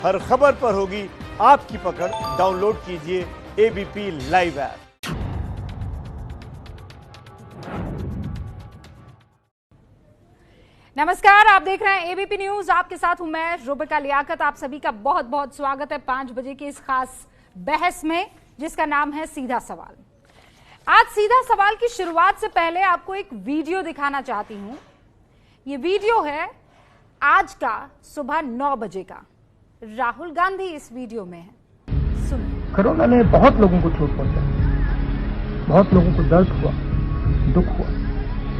हर खबर पर होगी आपकी पकड़। डाउनलोड कीजिए एबीपी लाइव ऐप। नमस्कार, आप देख रहे हैं एबीपी न्यूज। आपके साथ हूं मैं रुबिका लियाकत। आप सभी का बहुत बहुत स्वागत है 5 बजे की इस खास बहस में, जिसका नाम है सीधा सवाल। आज सीधा सवाल की शुरुआत से पहले आपको एक वीडियो दिखाना चाहती हूं। ये वीडियो है आज का सुबह 9 बजे का। राहुल गांधी इस वीडियो में है। सुनिए। कोरोना ने बहुत लोगों को चोट पहुंचाई, बहुत लोगों को दर्द हुआ, दुख हुआ,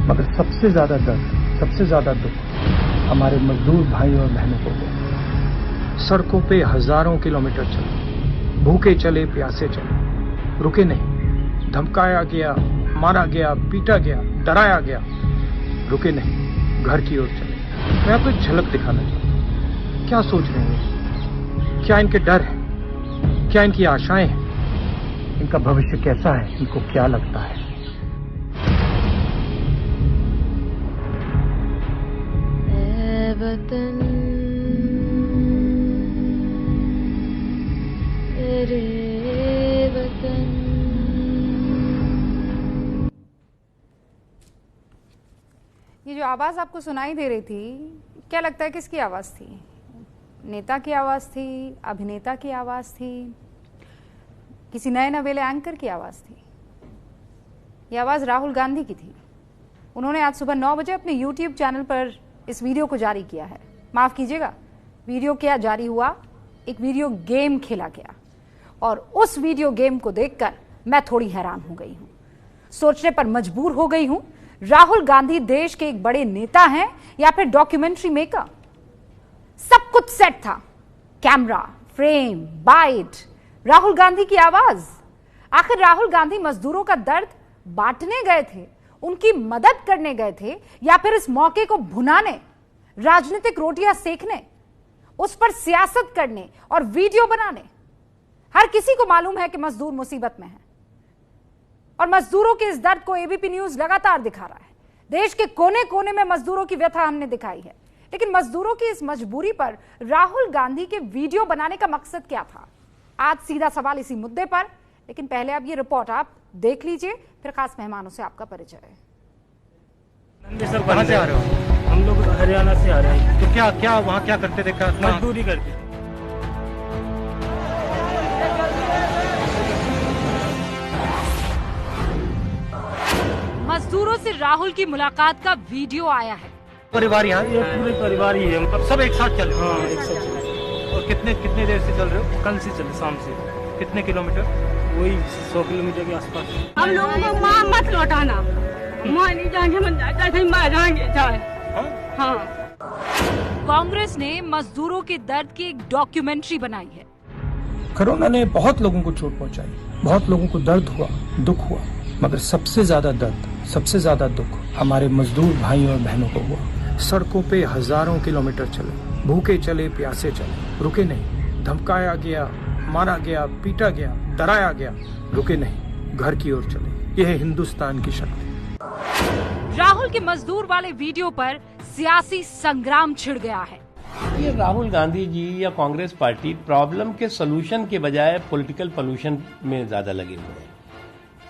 मगर सबसे ज्यादा दर्द, सबसे ज्यादा दुख हमारे मजदूर भाई और बहनों को हुआ। सड़कों पे हजारों किलोमीटर चले, भूखे चले, प्यासे चले, रुके नहीं। धमकाया गया, मारा गया, पीटा गया, डराया गया, रुके नहीं, घर की ओर चले। मैं आपको एक झलक दिखाना चाहता हूं। क्या सोच रहे हैं? क्या इनके डर है? क्या इनकी आशाएं हैं? इनका भविष्य कैसा है? इनको क्या लगता है? वतन तेरे वतन। ये जो आवाज आपको सुनाई दे रही थी, क्या लगता है किसकी आवाज थी? नेता की आवाज थी, अभिनेता की आवाज थी, किसी नए नवेले एंकर की आवाज थी? ये आवाज राहुल गांधी की थी। उन्होंने आज सुबह 9 बजे अपने YouTube चैनल पर इस वीडियो को जारी किया है। माफ कीजिएगा, वीडियो क्या जारी हुआ, एक वीडियो गेम खेला गया और उस वीडियो गेम को देखकर मैं थोड़ी हैरान हो गई हूं, सोचने पर मजबूर हो गई हूं। राहुल गांधी देश के एक बड़े नेता हैं या फिर डॉक्यूमेंट्री मेकर? सब कुछ सेट था, camera, frame, bite, Rahul Gandhi की आवाज। आखिर राहुल गांधी मजदूरों का दर्द बांटने गए थे, उनकी मदद करने गए थे, या फिर इस मौके को भुनाने, राजनीतिक रोटियां सेकने, उस पर सियासत करने और वीडियो बनाने? हर किसी को मालूम है कि मजदूर मुसीबत में है और मजदूरों के इस दर्द को एबीपी न्यूज लगातार दिखा रहा है। देश के कोने कोने में मजदूरों की व्यथा हमने दिखाई है, लेकिन मजदूरों की इस मजबूरी पर राहुल गांधी के वीडियो बनाने का मकसद क्या था? आज सीधा सवाल इसी मुद्दे पर, लेकिन पहले अब ये रिपोर्ट आप देख लीजिए, फिर खास मेहमानों से आपका परिचय है। सर, कहाँ से आ रहे हो? हम लोग हरियाणा से आ रहे हैं। तो क्या वहाँ क्या करते थे? मजदूरी करते। मजदूरों से राहुल की मुलाकात का वीडियो आया है। परिवार यहाँ? ये पूरे परिवार ही है, मतलब सब एक साथ चल रहे? हाँ, एक साथ चल रहे। और कितने देर से चल रहे हो? कल से चले, शाम से। कितने किलोमीटर? वही 100 किलोमीटर के आसपास। हम लोगों को माँ मत लौटाना, माँ नहीं जाएंगे, मन जाए मारेंगे जाए। हाँ। कांग्रेस ने मजदूरों के दर्द की एक डॉक्यूमेंट्री बनाई है। कोरोना ने बहुत लोगों को चोट पहुंचाई, बहुत लोगों को दर्द हुआ, दुख हुआ, मगर सबसे ज्यादा दर्द, सबसे ज्यादा दुख हमारे मजदूर भाई और बहनों को हुआ। सड़कों पे हजारों किलोमीटर चले, भूखे चले, प्यासे चले, रुके नहीं। धमकाया गया, मारा गया, पीटा गया, डराया गया, रुके नहीं, घर की ओर चले। यह है हिंदुस्तान की शक्ति। राहुल के मजदूर वाले वीडियो पर सियासी संग्राम छिड़ गया है। ये राहुल गांधी जी या कांग्रेस पार्टी प्रॉब्लम के सलूशन के बजाय पॉलिटिकल पोल्यूशन में ज्यादा लगे हुए हैं।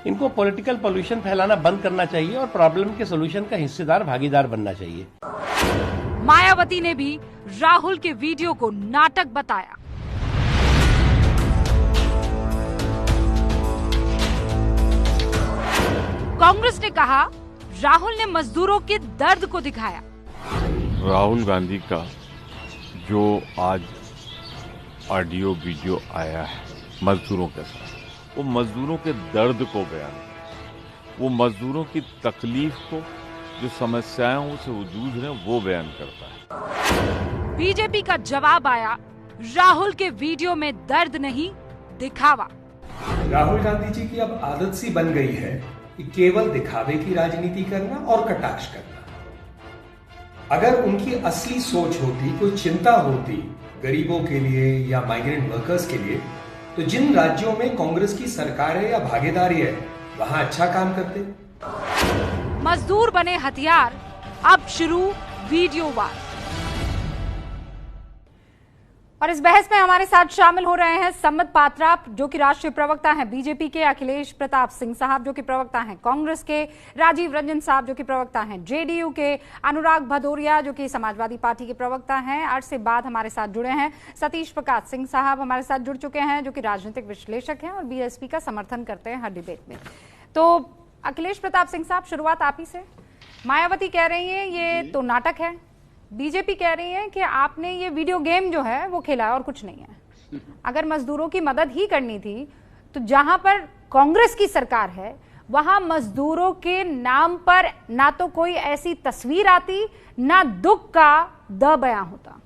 इनको पॉलिटिकल पोल्यूशन फैलाना बंद करना चाहिए और प्रॉब्लम के सलूशन का हिस्सेदार, भागीदार बनना चाहिए। मायावती ने भी राहुल के वीडियो को नाटक बताया। कांग्रेस ने कहा राहुल ने मजदूरों के दर्द को दिखाया। राहुल गांधी का जो आज ऑडियो वीडियो आया है मजदूरों के साथ, वो मजदूरों के दर्द को बयान, वो मजदूरों की तकलीफ को, जो समस्याओं से वो जूझ रहे हैं, वो बयान करता है। बीजेपी का जवाब आया, राहुल के वीडियो में दर्द नहीं, दिखावा। राहुल गांधी जी की अब आदत सी बन गई है कि केवल दिखावे की राजनीति करना और कटाक्ष करना। अगर उनकी असली सोच होती, कोई चिंता होती गरीबों के लिए या माइग्रेंट वर्कर्स के लिए, तो जिन राज्यों में कांग्रेस की सरकार है या भागीदारी है, वहां अच्छा काम करते। मजदूर बने हथियार, अब शुरू वीडियो वार। और इस बहस में हमारे साथ शामिल हो रहे हैं संबित पात्रा जो कि राष्ट्रीय प्रवक्ता हैं बीजेपी के, अखिलेश प्रताप सिंह साहब जो कि प्रवक्ता हैं कांग्रेस के, राजीव रंजन साहब जो कि प्रवक्ता हैं जेडीयू के, अनुराग भदौरिया जो कि समाजवादी पार्टी के प्रवक्ता हैं। 8 से बाद हमारे साथ जुड़े हैं सतीश प्रकाश सिंह साहब हमारे साथ जुड़ चुके हैं जो कि राजनीतिक विश्लेषक हैं और बीएसपी का समर्थन करते हैं हर डिबेट में। तो अखिलेश प्रताप सिंह साहब, शुरुआत आप ही से। मायावती कह रही है ये तो नाटक है, बीजेपी कह रही है कि आपने ये वीडियो गेम जो है वो खेला है और कुछ नहीं है। अगर मजदूरों की मदद ही करनी थी तो जहां पर कांग्रेस की सरकार है वहां मजदूरों के नाम पर ना तो कोई ऐसी तस्वीर आती ना दुख का द बयां होता।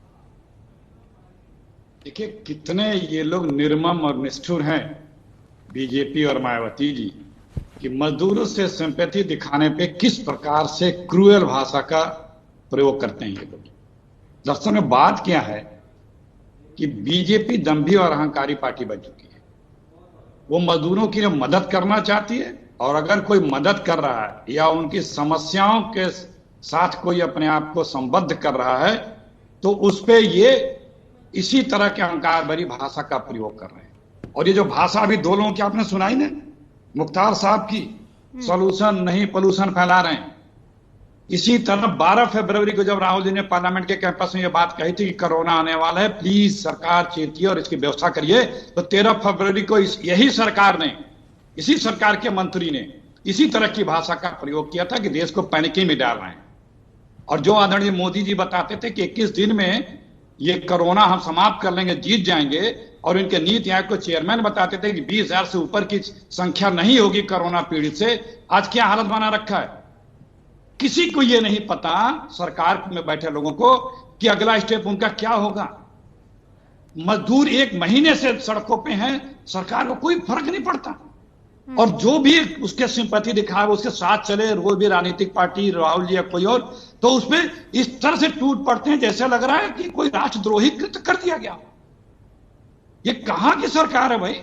देखिए कितने ये लोग निर्मम और निष्ठुर हैं बीजेपी और मायावती जी कि मजदूरों से सिंपैथी दिखाने पे किस प्रकार से क्रूएल भाषा का प्रयोग करते हैं ये लोग। दरअसल में बात क्या है कि बीजेपी दंभी और अहंकारी पार्टी बन चुकी है। वो मजदूरों की मदद करना चाहती है और अगर कोई मदद कर रहा है या उनकी समस्याओं के साथ कोई अपने आप को संबद्ध कर रहा है तो उस पे ये इसी तरह के अहंकार भरी भाषा का प्रयोग कर रहे हैं। और ये जो भाषा अभी 2 लोगों की आपने सुनाई ना, मुख्तार साहब की, सॉल्यूशन नहीं पोल्यूशन फैला रहे हैं। इसी तरह 12 फरवरी को जब राहुल जी ने पार्लियामेंट के कैंपस में यह बात कही थी कि कोरोना आने वाला है, प्लीज सरकार चेतिए और इसकी व्यवस्था करिए, तो 13 फरवरी को यही सरकार ने, इसी सरकार के मंत्री ने इसी तरह की भाषा का प्रयोग किया था कि देश को पैनिक में डाल रहे हैं। और जो आदरणीय मोदी जी बताते थे कि 21 दिन में ये कोरोना हम समाप्त कर लेंगे, जीत जाएंगे, और इनके नीति आयोग को चेयरमैन बताते थे कि 20,000 से ऊपर की संख्या नहीं होगी कोरोना पीड़ित से। आज क्या हालत बना रखा है, किसी को यह नहीं पता सरकार में बैठे लोगों को कि अगला स्टेप उनका क्या होगा। मजदूर 1 महीने से सड़कों पे हैं, सरकार को कोई फर्क नहीं पड़ता। और जो भी उसके सिंपैथी दिखाए उसके साथ चले, कोई भी राजनीतिक पार्टी, राहुल जी या कोई और, तो उसमें इस तरह से टूट पड़ते हैं जैसे लग रहा है कि कोई राष्ट्रद्रोही कृत्य कर दिया गया। ये कहां की सरकार है भाई,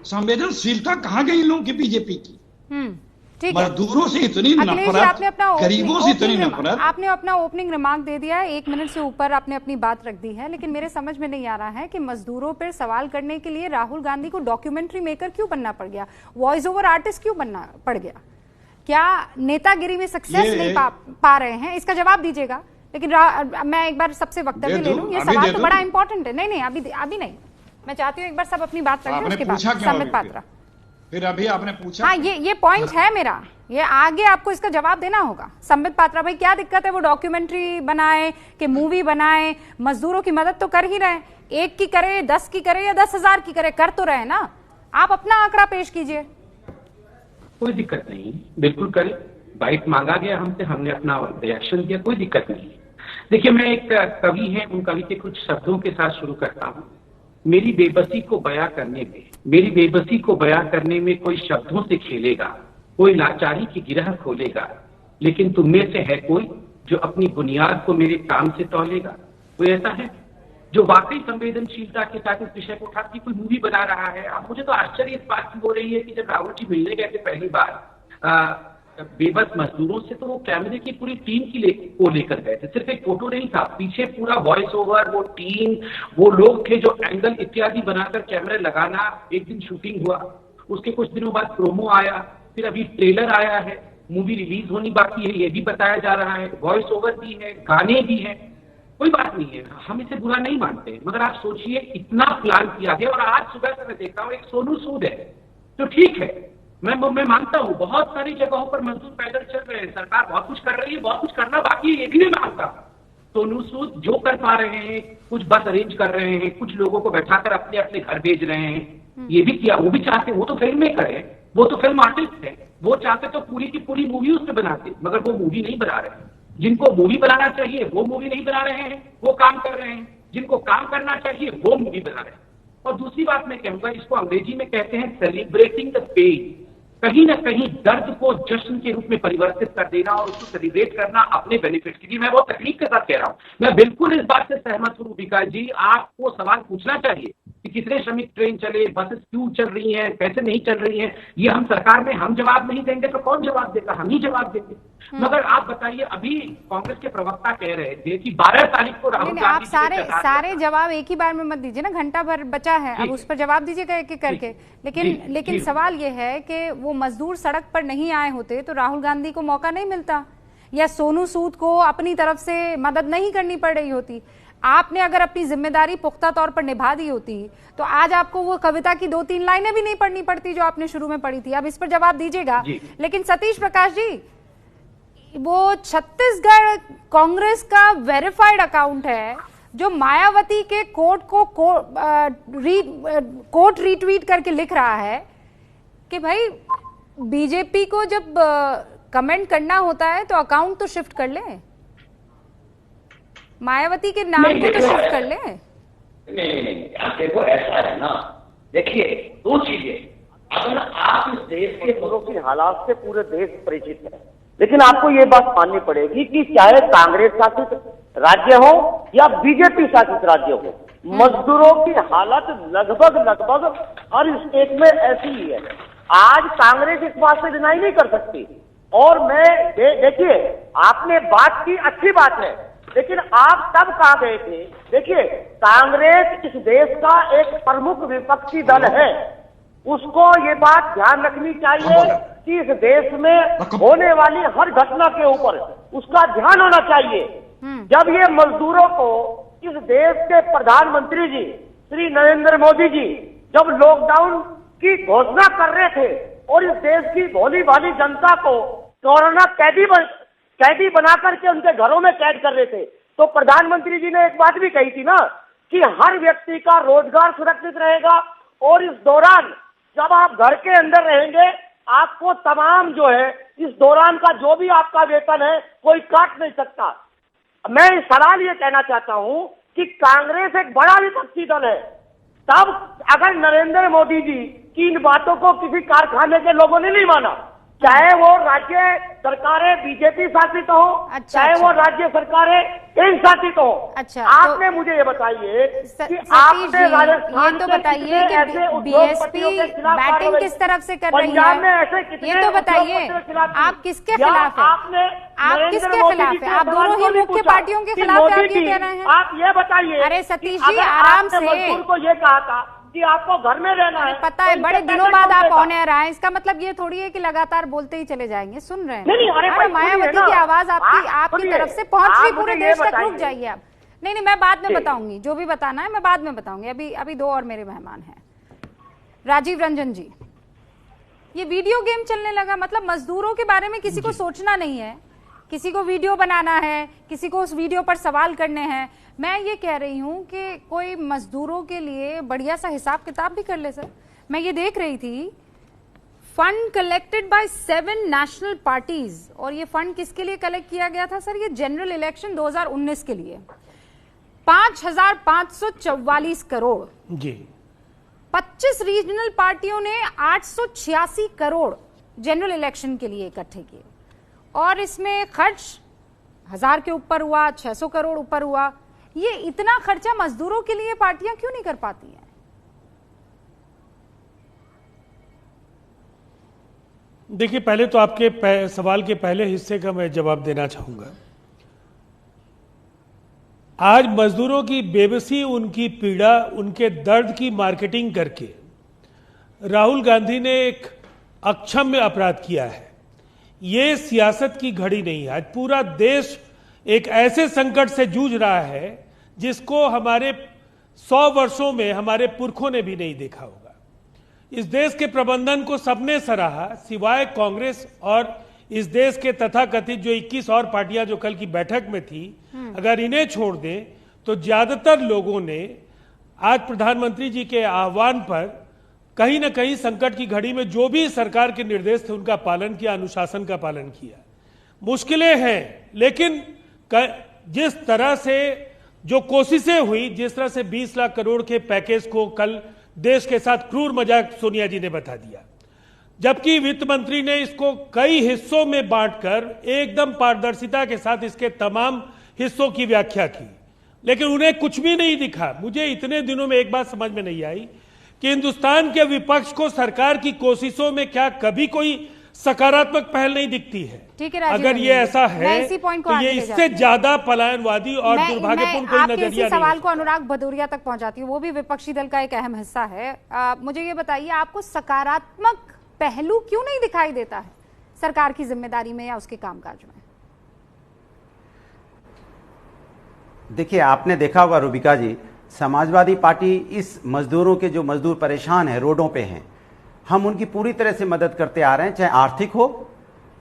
संवेदनशीलता कहां गई इन लोगों की बीजेपी की। मजदूरों से इतनी नफरत, गरीबों से इतनी नफरत। आपने अपना ओपनिंग रिमार्क दे दिया है, 1 मिनट से ऊपर आपने अपनी बात रख दी है, लेकिन मेरे समझ में नहीं आ रहा है कि मजदूरों पर सवाल करने के लिए राहुल गांधी को डॉक्यूमेंट्री मेकर क्यों बनना पड़ गया, वॉइस ओवर आर्टिस्ट क्यों बनना पड़ गया? क्या नेतागिरी में सक्सेस नहीं पा रहे हैं? इसका जवाब दीजिएगा। लेकिन मैं एक बार सबसे वक्तव्य ले लूं, ये सवाल तो बड़ा इंपॉर्टेंट है। नहीं अभी नहीं, मैं चाहती हूँ एक बार सब अपनी बात रखें, उसके बाद संबित पात्रा। फिर अभी आपने पूछा, हाँ ये पॉइंट है मेरा, ये आगे आपको इसका जवाब देना होगा। संबित पात्रा भाई, क्या दिक्कत है वो डॉक्यूमेंट्री बनाए कि मूवी बनाए? मजदूरों की मदद तो कर ही रहे हैं, 1 की करे, 10 की करे या 10,000 की करे, कर तो रहे ना। आप अपना आंकड़ा पेश कीजिए। कोई दिक्कत नहीं, बिल्कुल करें। बाइट मांगा गया हमसे, हमने अपना रिएक्शन दिया, कोई दिक्कत नहीं। देखिए, मैं एक कवि है, उन कवि के कुछ शब्दों के साथ शुरू करता हूँ। मेरी बेबसी को बयां करने में, मेरी बेबसी को बयां करने में कोई शब्दों से खेलेगा, कोई लाचारी की गिरह खोलेगा, लेकिन तुम में से है कोई जो अपनी बुनियाद को मेरे काम से तौलेगा? कोई ऐसा है जो वाकई संवेदनशीलता के साथ इस विषय को उठा के कोई मूवी बना रहा है? अब मुझे तो आश्चर्य इस बात की हो रही है कि जब राहुल जी मिलने गए थे पहली बार बेबस मजदूरों से, तो वो कैमरे की पूरी टीम को लेकर गए थे। सिर्फ एक फोटो नहीं था, पीछे पूरा वॉइस ओवर, वो टीम, वो लोग थे जो एंगल इत्यादि बनाकर कैमरे लगाना। एक दिन शूटिंग हुआ, उसके कुछ दिनों बाद प्रोमो आया, फिर अभी ट्रेलर आया है, मूवी रिलीज होनी बाकी है, ये भी बताया जा रहा है, वॉइस ओवर भी है, गाने भी है। कोई बात नहीं है, हम इसे बुरा नहीं मानते, मगर आप सोचिए इतना प्लान किया गया। और आज सुबह से मैं देखता हूँ एक सोनू सूद है, तो ठीक है, मैं मानता हूँ बहुत सारी जगहों पर मजदूर पैदल चल रहे हैं, सरकार बहुत कुछ कर रही है, बहुत कुछ करना बाकी है, ये भी नहीं मानता। सोनू सूद जो कर पा रहे हैं, कुछ बस अरेंज कर रहे हैं, कुछ लोगों को बैठाकर अपने अपने घर भेज रहे हैं, ये भी किया। वो भी चाहते, वो तो फिल्म मेकर है, वो तो फिल्म आर्टिस्ट है, वो चाहते तो पूरी की पूरी मूवी उसमें बनाते, मगर वो मूवी नहीं बना रहे हैं। जिनको मूवी बनाना चाहिए वो मूवी नहीं बना रहे हैं, वो काम कर रहे हैं। जिनको काम करना चाहिए वो मूवी बना रहे हैं। और दूसरी बात मैं कहूंगा, इसको अंग्रेजी में कहते हैं सेलिब्रेटिंग द पेन। कहीं ना कहीं दर्द को जश्न के रूप में परिवर्तित कर देना और उसको सेलिब्रेट करना अपने बेनिफिट के लिए। मैं बहुत तकलीफ के साथ कह रहा हूं, मैं बिल्कुल इस बात से सहमत हूं विकास जी, आपको सवाल पूछना चाहिए कि कितने श्रमिक ट्रेन चले, बसेस क्यों चल रही हैं, कैसे नहीं चल रही हैं, ये हम सरकार में हम जवाब नहीं देंगे तो कौन जवाब देगा? हम ही जवाब देंगे। मगर आप बताइए, अभी कांग्रेस के प्रवक्ता कह रहे थे कि 12 तारीख को राहुल आप सारे जवाब एक ही बार में मत दीजिए ना, घंटा भर बचा है, अब उस पर जवाब दीजिएगा एक एक करके। लेकिन सवाल ये है कि वो मजदूर सड़क पर नहीं आए होते तो राहुल गांधी को मौका नहीं मिलता, या सोनू सूद को अपनी तरफ से मदद नहीं करनी पड़ रही होती। आपने अगर अपनी जिम्मेदारी पुख्ता तौर पर निभा दी होती तो आज आपको वो कविता की 2-3 लाइनें भी नहीं पढ़नी पड़ती जो आपने शुरू में पढ़ी थी। अब इस पर जवाब दीजिएगा। लेकिन सतीश प्रकाश जी, वो छत्तीसगढ़ कांग्रेस का वेरीफाइड अकाउंट है जो मायावती के कोट रीट्वीट करके लिख रहा है कि भाई बीजेपी को जब कमेंट करना होता है तो अकाउंट तो शिफ्ट कर ले, मायावती के नाम को तो शिफ्ट कर ले। नहीं, देखो ऐसा है ना, देखिए 2 चीजें। अगर आप इस देश के लोगों की हालात से पूरे देश परिचित है, लेकिन आपको ये बात माननी पड़ेगी कि चाहे कांग्रेस शासित राज्य हो या बीजेपी शासित राज्य हो, मजदूरों की हालत लगभग हर स्टेट में ऐसी ही है। आज कांग्रेस इस बात से डिनाई नहीं कर सकती। और मैं देखिए, आपने बात की, अच्छी बात है, लेकिन आप तब कहा गए थे। देखिए, कांग्रेस इस देश का एक प्रमुख विपक्षी दल है, उसको ये बात ध्यान रखनी चाहिए कि इस देश में होने वाली हर घटना के ऊपर उसका ध्यान होना चाहिए। जब ये मजदूरों को इस देश के प्रधानमंत्री जी श्री नरेंद्र मोदी जी जब लॉकडाउन की घोषणा कर रहे थे और इस देश की भोली भाली जनता को कोरोना कैदी बना करके उनके घरों में कैद कर रहे थे, तो प्रधानमंत्री जी ने एक बात भी कही थी ना कि हर व्यक्ति का रोजगार सुरक्षित रहेगा, और इस दौरान जब आप घर के अंदर रहेंगे आपको तमाम जो है इस दौरान का जो भी आपका वेतन है कोई काट नहीं सकता। मैं इस सवाल ये कहना चाहता हूं कि कांग्रेस एक बड़ा विपक्षी दल है, तब अगर नरेंद्र मोदी जी की इन बातों को किसी कारखाने के लोगों ने नहीं माना, चाहे वो राज्य सरकारें बीजेपी शासित हो, चाहे वो राज्य सरकारें केंद्र शासित हो। आपने मुझे ये बताइए कि आपने राजस्थान ये तो बताइए कि बीएसपी बैटिंग किस तरफ से कर रही है, ये तो बताइए आप किसके खिलाफ है? आप किसके खिलाफ है? आप दोनों ही मुख्य पार्टियों के खिलाफ है, आप ये कह रहे हैं? आप ये बताइए। अरे सतीश जी, आराम से। मजदूर को ये कहा था कि आपको घर में रहना है, पता है बड़े दिनों बाद आप ऑन एयर आए, इसका मतलब ये थोड़ी है कि लगातार बोलते ही चले जाएंगे। सुन रहे हैं? अरे मायावती की आवाज आपकी तरफ से पहुंच रही पूरे देश तक। रुक जाइए आप। नहीं, मैं बाद में बताऊंगी, जो भी बताना है मैं बाद में बताऊंगी। अभी 2 और मेरे मेहमान हैं। राजीव रंजन जी, ये वीडियो गेम चलने लगा, मतलब मजदूरों के बारे में किसी को सोचना नहीं है, किसी को वीडियो बनाना है, किसी को उस वीडियो पर सवाल करने हैं। मैं ये कह रही हूं कि कोई मजदूरों के लिए बढ़िया सा हिसाब किताब भी कर ले सर। मैं ये देख रही थी, fund collected by 7 national parties, और ये फंड किसके लिए कलेक्ट किया गया था सर? ये जनरल इलेक्शन 2019 के लिए 5,544 करोड़ जी। 25 रीजनल पार्टियों ने 886 करोड़ जनरल इलेक्शन के लिए इकट्ठे किए, और इसमें खर्च 1000 के ऊपर हुआ, 600 करोड़ ऊपर हुआ। ये इतना खर्चा मजदूरों के लिए पार्टियां क्यों नहीं कर पाती हैं? देखिए, पहले तो आपके सवाल के पहले हिस्से का मैं जवाब देना चाहूंगा। आज मजदूरों की बेबसी, उनकी पीड़ा, उनके दर्द की मार्केटिंग करके राहुल गांधी ने एक अक्षम्य अपराध किया है। ये सियासत की घड़ी नहीं है। आज पूरा देश एक ऐसे संकट से जूझ रहा है जिसको हमारे 100 वर्षों में हमारे पुरखों ने भी नहीं देखा होगा। इस देश के प्रबंधन को सबने सराहा, सिवाय कांग्रेस और इस देश के तथाकथित जो 21 और पार्टियां जो कल की बैठक में थी, अगर इन्हें छोड़ दें तो ज्यादातर लोगों ने आज प्रधानमंत्री जी के आह्वान पर कहीं ना कहीं संकट की घड़ी में जो भी सरकार के निर्देश थे उनका पालन किया, अनुशासन का पालन किया। मुश्किलें हैं, लेकिन जिस तरह से जो कोशिशें हुई, जिस तरह से 20 लाख करोड़ के पैकेज को कल देश के साथ क्रूर मजाक सोनिया जी ने बता दिया, जबकि वित्त मंत्री ने इसको कई हिस्सों में बांटकर एकदम पारदर्शिता के साथ इसके तमाम हिस्सों की व्याख्या की। लेकिन उन्हें कुछ भी नहीं दिखा। मुझे इतने दिनों में एक बात समझ में नहीं आई कि हिंदुस्तान के विपक्ष को सरकार की कोशिशों में क्या कभी कोई सकारात्मक पहल नहीं दिखती है? ठीक है, अगर ये ऐसा है तो ये इससे ज्यादा पलायनवादी और दुर्भाग्यपूर्ण कोई नजरिया नहीं। सवाल को अनुराग भदौरिया तक पहुंचाती हूँ, वो भी विपक्षी दल का एक अहम हिस्सा है। मुझे ये बताइए, आपको सकारात्मक पहलू क्यों नहीं दिखाई देता है सरकार की जिम्मेदारी में या उसके कामकाज में? देखिए, आपने देखा होगा रूबिका जी, समाजवादी पार्टी इस मजदूरों के जो मजदूर परेशान हैं, रोडों पे हैं, हम उनकी पूरी तरह से मदद करते आ रहे हैं, चाहे आर्थिक हो,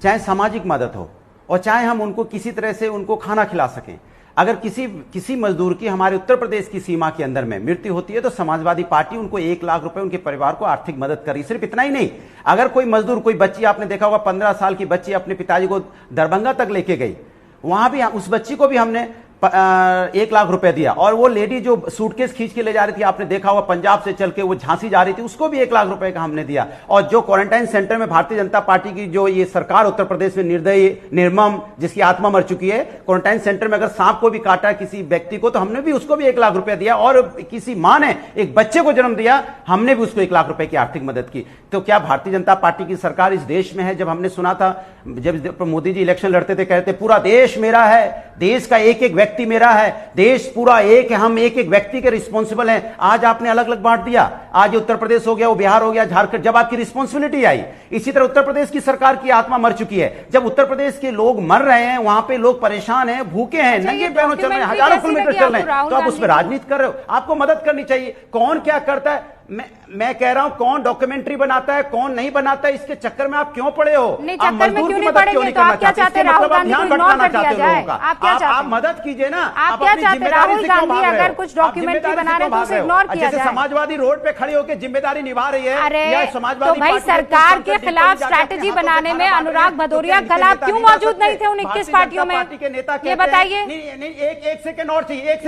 चाहे सामाजिक मदद हो, और चाहे हम उनको किसी तरह से उनको खाना खिला सकें। अगर किसी मजदूर की हमारे उत्तर प्रदेश की सीमा के अंदर में मृत्यु होती है तो समाजवादी पार्टी उनको 1 लाख रुपए उनके परिवार को आर्थिक मदद करी। सिर्फ इतना ही नहीं, अगर कोई मजदूर, कोई बच्ची, आपने देखा होगा 15 साल की बच्ची अपने पिताजी को दरभंगा तक लेके गई, वहां भी उस बच्ची को भी हमने 1 लाख रुपए दिया। और वो लेडी जो सूटकेस खींच के ले जा रही थी, आपने देखा होगा पंजाब से चल के वो झांसी जा रही थी, उसको भी 1 लाख रुपए का हमने दिया। और जो क्वारंटाइन सेंटर में भारतीय जनता पार्टी की जो ये सरकार उत्तर प्रदेश में निर्दयी, निर्मम, जिसकी आत्मा मर चुकी है, क्वारंटाइन सेंटर में अगर सांप को भी काटा किसी व्यक्ति को तो हमने भी उसको भी 1 लाख रुपए दिया। और किसी मां ने एक बच्चे को जन्म दिया, हमने भी उसको 1 लाख रुपए की आर्थिक मदद की। तो क्या भारतीय जनता पार्टी की सरकार इस देश में है? जब हमने सुना था, जब मोदी जी इलेक्शन लड़ते थे, कहते पूरा देश मेरा है, देश का एक एक व्यक्ति मेरा है, देश पूरा एक है, हम एक एक व्यक्ति के रिस्पॉन्सिबल हैं। आज आपने अलग अलग बांट दिया, आज उत्तर प्रदेश हो गया, वो बिहार हो गया, झारखंड। जब आपकी रिस्पॉन्सिबिलिटी आई, इसी तरह उत्तर प्रदेश की सरकार की आत्मा मर चुकी है। जब उत्तर प्रदेश के लोग मर रहे हैं, वहां पे लोग परेशान हैं, भूखे हैं, नंगे पैरों चल रहे हैं, हजारों किलोमीटर चल रहे हैं, तो आप उसमें राजनीति कर रहे हो। आपको मदद करनी चाहिए। कौन क्या करता है, मैं कह रहा हूं, कौन डॉक्यूमेंट्री बनाता है, कौन नहीं बनाता है, इसके चक्कर में आप क्यों पड़े हो? आप मजदूर की मदद क्यों नहीं करना चाहते? आप क्या चाहते हैं, राहुल गांधी को इग्नोर कर दिया जाए? आप क्या चाहते हैं? आप मदद कीजिए ना। आप क्या चाहते हैं? राहुल गांधी अगर कुछ डॉक्यूमेंट्री बना रहे हैं तो उसे इग्नोर किया जाए। समाजवादी रोड पे खड़े होकर जिम्मेदारी निभा रही है। अरे तो भाई, सरकार के खिलाफ स्ट्रैटेजी बनाने में अनुराग भदौरिया कल आप क्यों मौजूद नहीं थे उन 21 पार्टियों में? ये बताइए। एक सेकंड और चाहिए, 1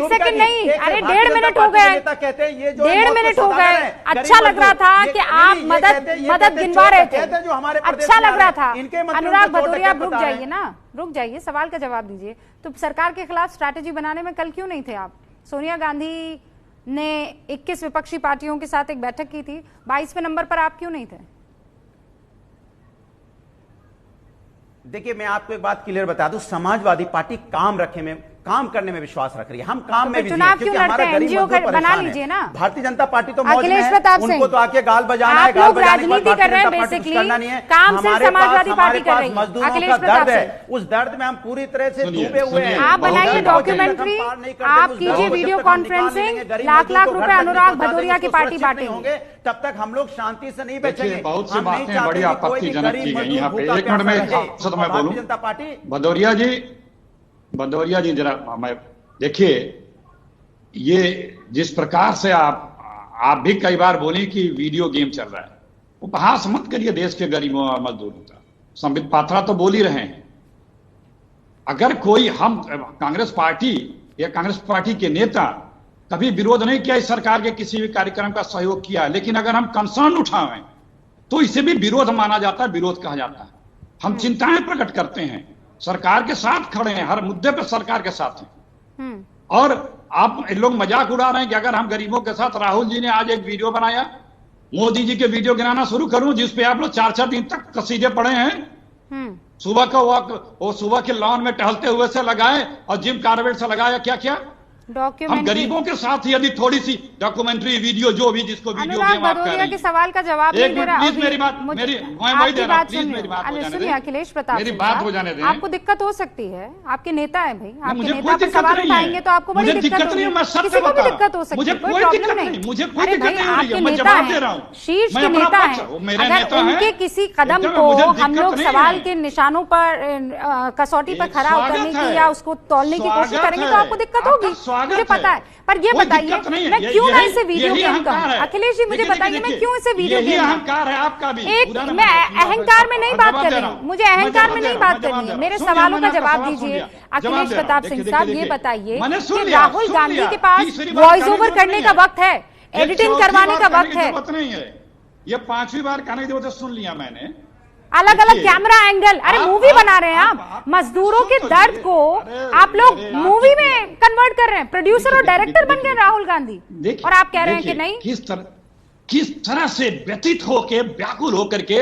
सेकंड नहीं, अरे 1.5 मिनट हो गए, 1.5 मिनट हो गए। अच्छा लग रहा था कि आप मदद गिनवा रहे थे, अच्छा लग रहा था। अनुराग भदौरिया, रुक जाइए ना, रुक जाइए, सवाल का जवाब दीजिए। तो सरकार के खिलाफ स्ट्रैटेजी बनाने में कल क्यों नहीं थे आप? सोनिया गांधी ने 21 विपक्षी पार्टियों के साथ एक बैठक की थी, 22वें नंबर पर आप क्यों नहीं थे? देखिए, मैं आपको एक बात क्लियर बता दूं, समाजवादी पार्टी काम करने में विश्वास रख रही है। हम काम में चुनाव क्यों लड़ते हैं? एनजीओ बना लीजिए ना। भारतीय जनता पार्टी तो मौज में अखिलेश है, प्रताप सिंह, उनको तो आके गाल बजाना है, गाल राजनीति कर रहे हैं बेसिकली, काम सिर्फ समाजवादी पार्टी कर रही है। अखिलेश प्रताप सिंह, उस दर्द में हम पूरी तरह से डूबे हुए हैं। आप बनाइए डॉक्यूमेंट्री, आप कीजिए वीडियो कॉन्फ्रेंसिंग, लाख लाख रुपए अनुराग भदौरिया की पार्टी बांटेंगे, तब तक हम लोग शांति से नहीं बैठेंगे। बहुत सी बातें बड़ी आपत्तिजनक की गई यहाँ पे। 1 मिनट में बोलूं, जनता पार्टी, भदौरिया जी जरा मैं देखिए, ये जिस प्रकार से आप भी कई बार बोले कि वीडियो गेम चल रहा है, उपहास मत करिए देश के गरीबों और मजदूरों का। संबित पात्रा तो बोल ही रहे हैं। अगर कोई, हम कांग्रेस पार्टी या कांग्रेस पार्टी के नेता कभी विरोध नहीं किया इस सरकार के किसी भी कार्यक्रम का सहयोग किया, लेकिन अगर हम कंसर्न उठाएं तो इसे भी विरोध माना जाता है, विरोध कहा जाता है। हम चिंताएं प्रकट करते हैं, सरकार के साथ खड़े हैं, हर मुद्दे पर सरकार के साथ हैं। और आप लोग मजाक उड़ा रहे हैं कि अगर हम गरीबों के साथ, राहुल जी ने आज एक वीडियो बनाया, मोदी जी के वीडियो गिनाना शुरू करूं जिसपे आप लोग 4-4 दिन तक कसीदे पड़े हैं। सुबह का वो सुबह के लॉन में टहलते हुए से लगाए और जिम कार्बेट से लगाया, क्या क्या हम गरीबों के साथ यदि थोड़ी सी डॉक्यूमेंट्री वीडियो, जो भी जिसको वीडियो गेम आप कर रही हैं। के सवाल का जवाब नहीं दे रहा। प्लीज मेरी बात, मैं वही दे रहा हूं, प्लीज मेरी बात हो जाने दें। अखिलेश प्रताप, मेरी बात हो जाने दें। आपको दिक्कत हो सकती है, आपके नेता है भाई, आपके नेता पर सवाल उठाएंगे तो आपको बड़ी दिक्कत होगी, किसी को भी दिक्कत हो सकती है, कोई प्रॉब्लम नहीं। मुझे कोई अरे दिक्कत भाई, नहीं आपके है, मैं जवाब दे रहा हूं, शीर्ष के नेता है, अगर उनके किसी कदम को हम लोग सवाल के निशानों पर, कसौटी पर खरा उतरने की या उसको तोलने की कोशिश करेंगे तो आपको दिक्कत होगी, मुझे पता है। पर ये बताइए, मैं क्यों ना इसे वीडियो गेम कहूं? अखिलेश जी, मुझे बताइए, मैं क्यों इसे वीडियो गेम? अहंकार है आपका भी। मैं अहंकार में नहीं बात कर रही हूँ, मुझे अहंकार में नहीं बात करनी है। मेरे सवालों का जवाब दीजिए अखिलेश प्रताप सिंह साहब। ये बताइए कि राहुल गांधी के पास वॉइस ओवर करने का वक्त है, एडिटिंग करवाने का वक्त है। ये 5वीं बार कहने की जरूरत है, सुन लिया मैंने। अलग अलग कैमरा एंगल, अरे मूवी बना रहे हैं आप, मजदूरों के दर्द को आप लोग मूवी में कन्वर्ट कर रहे हैं, प्रोड्यूसर और डायरेक्टर बन गए राहुल गांधी, और आप कह रहे हैं कि नहीं। किस तरह से व्यतीत होके व्याकुल होकर के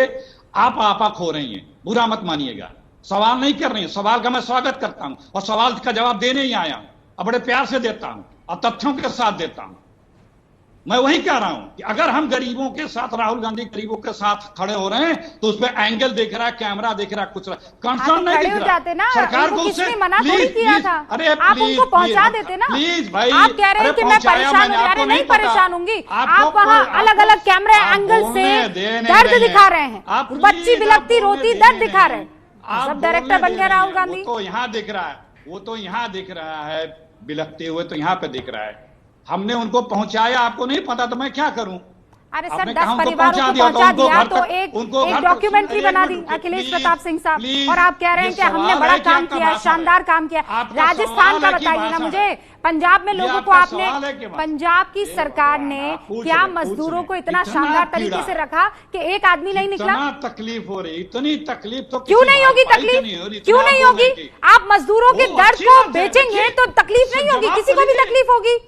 आपा खो रही हैं, बुरा मत मानिएगा, सवाल नहीं कर रही हैं, सवाल का मैं स्वागत करता हूं और सवाल का जवाब देने ही आया हूं और बड़े प्यार से देता हूं और तथ्यों के साथ देता हूं। मैं वही कह रहा हूं कि अगर हम गरीबों के साथ, राहुल गांधी गरीबों के साथ खड़े हो रहे हैं तो उसमें एंगल दिख रहा है, कैमरा दिख रहा है, कुछ कंसर्न नहीं दिख रहा। सरकार को उसने मना थोड़ी किया था, आप उनको पहुंचा देते ना। प्लीज भाई, आप कह रहे हैं कि मैं परेशान हूँ, अरे नहीं परेशान होंगी, आप वहाँ अलग अलग कैमरा एंगल से दर्द दिखा रहे हैं, बच्ची बिलखती रोती दर्द दिखा रहे हैं, सब डायरेक्टर बन गए राहुल गांधी। तो यहाँ दिख रहा है, वो तो यहाँ दिख रहा है बिलखते हुए, तो यहाँ पे दिख रहा है, हमने उनको पहुंचाया, आपको नहीं पता तो मैं क्या करूं। अरे सर 10 परिवारों को पहुंचा दिया तो एक डॉक्यूमेंट्री बना दी अखिलेश प्रताप सिंह साहब, और आप कह रहे हैं कि हमने बड़ा काम किया, शानदार काम किया। राजस्थान का बताइए ना मुझे, पंजाब में लोगों को आपने, पंजाब की सरकार ने क्या मजदूरों को इतना शानदार तरीके से रखा कि एक आदमी नहीं निकला। तकलीफ हो रही, इतनी तकलीफ तो क्यों नहीं होगी, तकलीफ क्यों नहीं होगी? आप मजदूरों के दर्द को बेचेंगे तो तकलीफ नहीं होगी, किसी को भी तकलीफ होगी।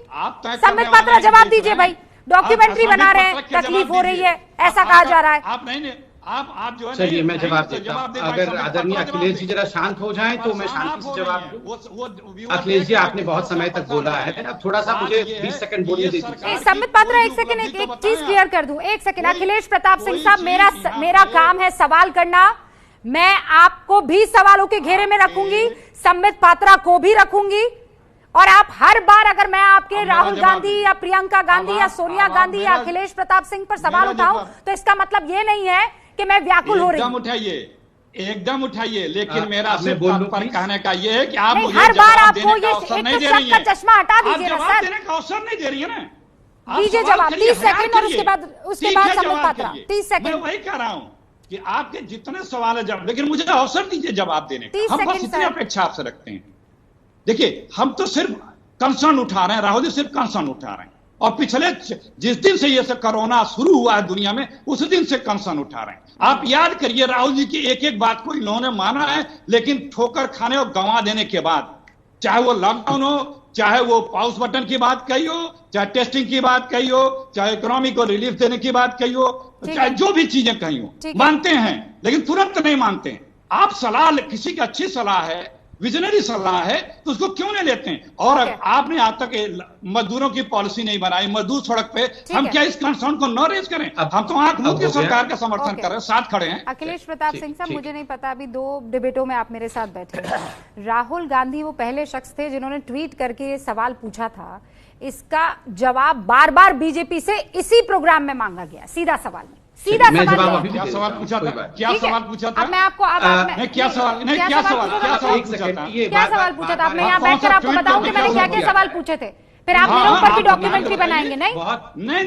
संबित पात्रा जवाब दीजिए भाई, डॉक्यूमेंट्री बना रहे हैं, तकलीफ हो रही है ऐसा कहा जा रहा है। आप नहीं, आप जो है, चलिए मैं जवाब देता हूं। अगर आदरणीय अखिलेश जी जरा शांत हो जाएं तो मैं शांति से जवाब दूं। अखिलेश जी आपने बहुत समय तक बोला है, अब थोड़ा सा मुझे 20 सेकंड बोलने दीजिए। संबित पात्रा एक सेकंड, एक चीज क्लियर कर दूं, एक सेकंड। अखिलेश प्रताप सिंह साहब, मेरा काम है सवाल करना, मैं आपको भी सवालों के घेरे में रखूंगी, संबित पात्रा को भी रखूंगी, और आप हर बार अगर मैं आपके राहुल गांधी या प्रियंका गांधी या सोनिया गांधी या अखिलेश प्रताप सिंह पर सवाल उठाऊं तो इसका मतलब ये नहीं है कि मैं व्याकुल हो रही हूं। एकदम उठाइए, लेकिन मेरा सिर्फ कहने का ये है कि आप मुझे हर बार आपको ये एक तो चश्मा हटा दीजिए ना सर, देने का अवसर नहीं दे रही है ना। दीजिए जवाब 30 सेकंड, और उसके बाद संबित पात्रा 30 सेकंड। वही कह रहा हूँ कि आपके जितने सवाल है जवाब, लेकिन मुझे अवसर दीजिए जवाब देने का, हम बस इतनी अपेक्षा आपसे रखते हैं। देखिए, हम तो सिर्फ कंसर्न उठा रहे हैं, राहुल जी सिर्फ कंसर्न उठा रहे हैं, और पिछले जिस दिन से ये सब कोरोना शुरू हुआ है दुनिया में, उस दिन से कंसर्न उठा रहे हैं। आप याद करिए, राहुल जी की एक एक बात को इन्होंने माना है, लेकिन ठोकर खाने और गंवा देने के बाद, चाहे वो लॉकडाउन हो, चाहे वो पाउस बटन की बात कही हो, चाहे टेस्टिंग की बात कही हो, चाहे इकोनॉमी को रिलीफ देने की बात कही हो, चाहे जो भी चीजें कही हो, मानते हैं, लेकिन तुरंत नहीं मानते हैं। आप सलाह, किसी की अच्छी सलाह है, विजनरी सलाह है, तो उसको क्यों नहीं लेते हैं? और आपने आज तक मजदूरों की पॉलिसी नहीं बनाई, मजदूर सड़क पे, हम क्या इस कंसर्न को न रेज करें? हम तो आंख मूंद के सरकार का समर्थन कर रहे हैं, साथ खड़े हैं। अखिलेश प्रताप सिंह साहब, मुझे नहीं पता, अभी 2 डिबेटों में आप मेरे साथ बैठे, राहुल गांधी वो पहले शख्स थे जिन्होंने ट्वीट करके ये सवाल पूछा था, इसका जवाब बार बार बीजेपी से इसी प्रोग्राम में मांगा गया, सीधा सवाल में, सीधा सवाल। क्या सवाल पूछा था? क्या सवाल पूछा था? अब मैं आपको क्या सवाल पूछा था? अब मैं यहाँ बैठकर आपको बताऊं कि मैंने क्या क्या सवाल पूछे थे, फिर आप मेरे ऊपर की डॉक्यूमेंट्री बनाएंगे। नहीं,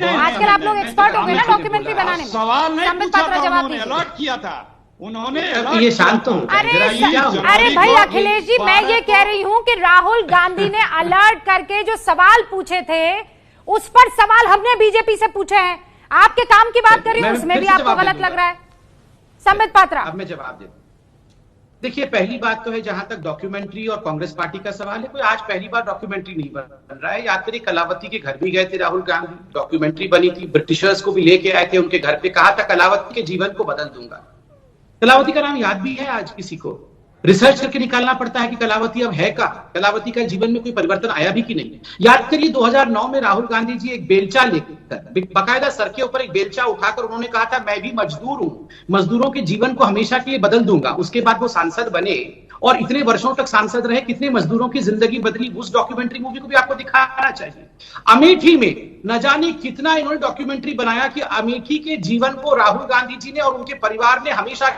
आजकल आप लोग एक्सपर्ट हो गए ना डॉक्यूमेंट्री बनाने में। सवाल नहीं पूछा था, जवाब अलर्ट किया था उन्होंने। ये शांत हो। अरे भाई अखिलेश जी, मैं ये कह रही हूँ कि राहुल गांधी ने अलर्ट करके जो सवाल पूछे थे, उस पर सवाल हमने बीजेपी से पूछे हैं। आपके काम की बात कर रही हूं, उसमें भी आपको गलत लग रहा है। संबित पात्रा, अब मैं जवाब दे। देखिए, पहली बात तो है, जहां तक डॉक्यूमेंट्री और कांग्रेस पार्टी का सवाल है, कोई आज पहली बार डॉक्यूमेंट्री नहीं बन रहा है। याद करिए, कलावती के घर भी गए थे राहुल गांधी, डॉक्यूमेंट्री बनी थी, ब्रिटिशर्स को भी लेके आए थे उनके घर पे, कहा था कलावती के जीवन को बदल दूंगा। कलावती का नाम याद भी है आज किसी को? रिसर्च करके निकालना पड़ता है कि कलावती अब है का, कलावती का जीवन में कोई परिवर्तन आया भी कि नहीं। याद करिए 2009 में राहुल गांधी जी एक बेलचा लेकर, बाकायदा सर के ऊपर एक बेलचा उठाकर उन्होंने कहा था मैं भी मजदूर हूं, मजदूरों के जीवन को हमेशा के लिए बदल दूंगा। उसके बाद वो सांसद बने और इतने वर्षों तक सांसद रहे, कितने मजदूरों की जिंदगी बदली, उस डॉक्यूमेंट्री मूवी को भी आपको दिखाना चाहिए। अमेठी में न जाने कितना इन्होंने डॉक्यूमेंट्री बनाया कि अमेठी के जीवन को राहुल गांधी जी ने और उनके परिवार ने हमेशा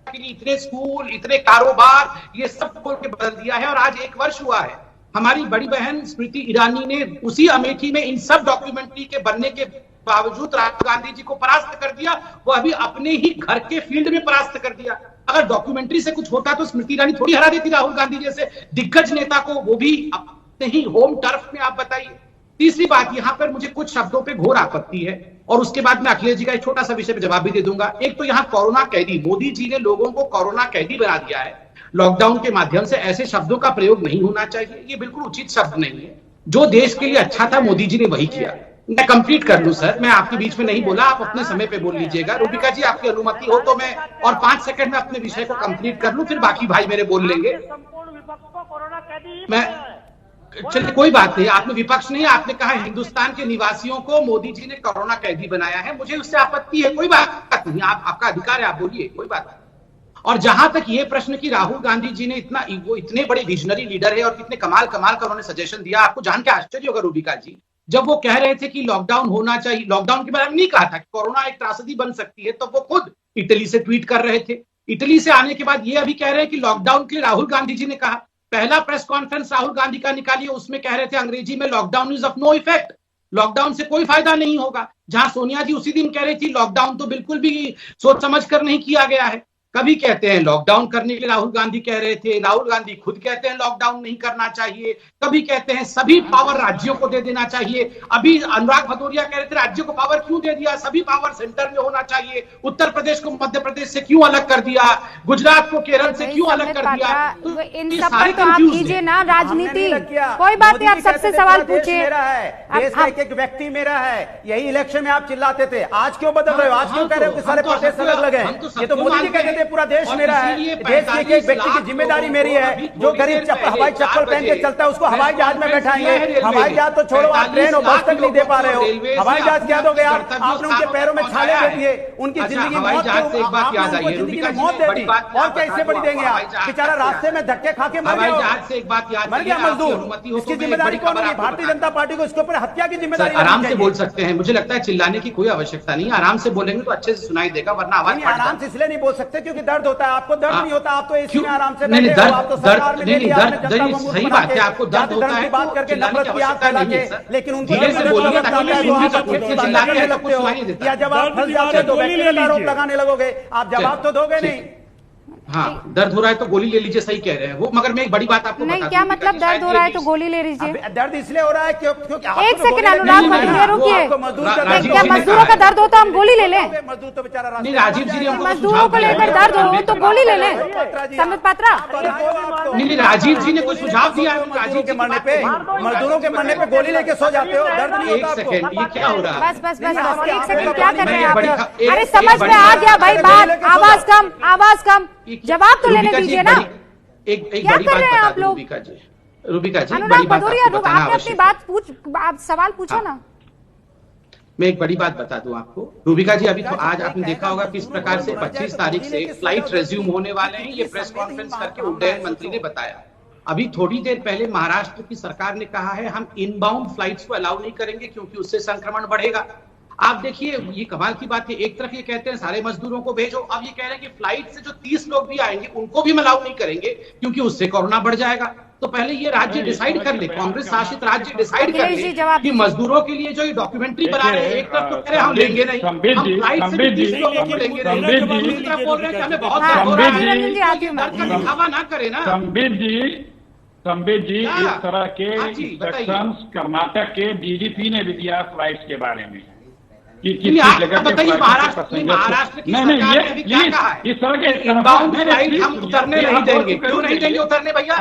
के लिए, इतने स्कूल, इतने कारोबार, ये सब खोल के बदल दिया है। और आज 1 वर्ष हुआ है, हमारी बड़ी बहन स्मृति ईरानी ने उसी अमेठी में इन सब डॉक्यूमेंट्री के बनने के बावजूद राहुल गांधी जी को परास्त कर दिया। वो अभी अपने ही घर के फील्ड में परास्त कर दिया। अगर डॉक्यूमेंट्री से कुछ होता तो स्मृति ईरानी थोड़ी हरा देती राहुल गांधी जैसे दिग्गज नेता को, वो भी अपने ही होम टर्फ में। आप बताइए, तीसरी बात, यहां पर मुझे कुछ शब्दों पे घोर आपत्ति है और उसके बाद मैं अखिलेश जी का एक छोटा सा विषय पे जवाब भी दे दूंगा। एक तो यहां कोरोना कैदी, मोदी जी ने लोगों को कोरोना कैदी बना दिया है लॉकडाउन के माध्यम से। ऐसे शब्दों का प्रयोग नहीं होना चाहिए, ये बिल्कुल उचित शब्द नहीं है। जो देश के लिए अच्छा था मोदी जी ने वही किया। मैं कंप्लीट कर लूं सर, मैं आपके बीच में नहीं बोला, आप अपने समय पे बोल लीजिएगा। रूबिका जी आपकी अनुमति हो तो मैं और 5 सेकंड में अपने विषय को कंप्लीट कर लूं, फिर बाकी भाई मेरे बोल लेंगे। मैं चलिए कोई बात नहीं, आपने विपक्ष नहीं, आपने कहा हिंदुस्तान के निवासियों को मोदी जी ने कोरोना कैदी बनाया है, मुझे उससे आपत्ति है, कोई बात नहीं, आपका अधिकार है, आप बोलिए, कोई बात नहीं। और जहां तक ये प्रश्न कि राहुल गांधी जी ने वो इतने बड़े विजनरी लीडर है और कितने कमाल का उन्होंने सजेशन दिया, आपको जान के आश्चर्य होगा रूबिका जी, जब वो कह रहे थे कि लॉकडाउन होना चाहिए, लॉकडाउन के बारे में नहीं कहा था कि कोरोना एक त्रासदी बन सकती है, तो वो खुद इटली से ट्वीट कर रहे थे। इटली से आने के बाद ये अभी कह रहे हैं कि लॉकडाउन के लिए राहुल गांधी जी ने कहा, पहला प्रेस कॉन्फ्रेंस राहुल गांधी का निकालिए, उसमें कह रहे थे अंग्रेजी में lockdown is of no effect, lockdown से कोई फायदा नहीं होगा। जहां सोनिया जी उसी दिन कह रही थी लॉकडाउन तो बिल्कुल भी सोच समझ कर नहीं किया गया है। कभी कहते हैं लॉकडाउन करने के लिए राहुल गांधी कह रहे थे, राहुल गांधी खुद कहते हैं लॉकडाउन नहीं करना चाहिए, कभी कहते हैं सभी पावर राज्यों को दे देना चाहिए। अभी अनुराग भदौरिया कह रहे थे राज्यों को पावर क्यों दे दिया, सभी पावर सेंटर में होना चाहिए, उत्तर प्रदेश को मध्य प्रदेश से क्यों अलग कर दिया, गुजरात को केरल से क्यों अलग कर दिया। तो इन सब पर तो आप कीजिए ना राजनीति, कोई बात नहीं, आप सबसे सवाल पूछिए। देश का एक व्यक्ति मेरा है, यही इलेक्शन में आप चिल्लाते थे, आज क्यों बदल रहे हो, आज क्यों कह रहे हो कि सारे प्रदेश अलग अलग है। ये तो मोदी जी कहते थे पूरा देश मेरा है, देश के एक व्यक्ति की जिम्मेदारी मेरी है, जो गरीब हवाई चप्पल पहन के चलता है उसको हवाई जहाज में बैठाएंगे। हवाई जहाज तो छोड़ो, आप ट्रेन और बस तक नहीं दे पा रहे हो, हवाई जहाज क्या दोगे आप? आपने उनके पैरों में छाले दे दिए, उनकी जिंदगी मौत दे दी, और क्या इससे बड़ी देंगे आप? बेचारा रास्ते में धक्के खा के मर गया मजदूर, इसकी जिम्मेदारी कौन होगी? भारतीय जनता पार्टी को इसके ऊपर हत्या की जिम्मेदारी। आराम से बोल सकते हैं, मुझे लगता है चिल्लाने की कोई आवश्यकता नहीं, आराम से बोलेंगे तो अच्छे से सुनाई देगा, वरना आवाज आराम से इसलिए नहीं बोल सकते क्योंकि दर्द होता है, आपको दर्द नहीं होता, आप तो एसी में आराम से नहीं, बैठे हो, आप तो सरकार में नहीं, सही बात है, आपको दर्द होता है बात करके नफरत की आग फैला के, लेकिन उनकी या जब आप फंस जाते हो तो व्यक्तिगत आरोप लगाने लगोगे, आप जवाब तो दोगे नहीं। हाँ, दर्द हो रहा है तो गोली ले लीजिए, सही कह रहे हैं वो, मगर मैं एक बड़ी बात आपको नहीं, क्या मतलब दर्द हो रहा है तो गोली ले लीजिए? दर्द इसलिए हो रहा है क्योंकि एक सेकंड अनुराग भदौरिया रुकिए, क्या मजदूरों का दर्द हो तो हम गोली ले लें? मजदूर तो बेचारा राजीव जी ने मजदूरों को लेकर दर्द हो तो गोली ले लें, संबित पात्रा। नहीं, राजीव जी ने कोई सुझाव दिया? राजीव के मरने पे, मजदूरों के मरने पे गोली लेके सो जाते हो, दर्द नहीं होता आपको? एक सेकंड, ये क्या हो रहा है? बस बस बस बस, एक सेकंड, क्या कर रहे हैं आप? अरे समझ में आ गया भाई बात, आवाज कम, आवाज कम, जवाब तो लेने दीजिए ना। एक क्या बड़ी कर रहे हैं बात आप लोग? रूबिका जी अनुराग भदौरिया, आपने अपनी बात आप सवाल पूछो ना। मैं एक बड़ी बात बता दूं आपको, रूबिका जी, अभी तो आज आपने देखा होगा किस प्रकार से 25 तारीख से फ्लाइट रेज्यूम होने वाले हैं, ये प्रेस कॉन्फ्रेंस करके उड्डयन मंत्री ने बताया। अभी थोड़ी देर पहले महाराष्ट्र की सरकार ने कहा है हम इनबाउंड फ्लाइट्स को अलाउ नहीं करेंगे क्योंकि उससे संक्रमण बढ़ेगा। आप देखिए, ये कमाल की बात है, एक तरफ ये कहते हैं सारे मजदूरों को भेजो, अब ये कह रहे हैं कि फ्लाइट से जो 30 लोग भी आएंगे उनको भी अलाउ नहीं करेंगे क्योंकि उससे कोरोना बढ़ जाएगा। तो पहले ये राज्य डिसाइड कर ले, कांग्रेस शासित राज्य डिसाइड कर ले कि मजदूरों के लिए जो ये डॉक्यूमेंट्री बना रहे हैं, एक तरफ तो कह रहे हैं हम लेंगे नहीं, हम फ्लाइट से 30 लोगों को लेंगे नहीं, दूसरी तरफ बोल रहे हैं कि हमें बहुत दिखावा ना करे ना। संबित जी, इस तरह के इंस्ट्रक्शंस कर्नाटक के डीजीपी ने भी दिया फ्लाइट्स के बारे में कि किसी जगह बताइए, महाराष्ट्र की सरकार ने अभी क्या कहा है? इस तरह के इनबाउंड फ्लाइट हम उतरने नहीं देंगे। क्यों नहीं देंगे उतरने भैया?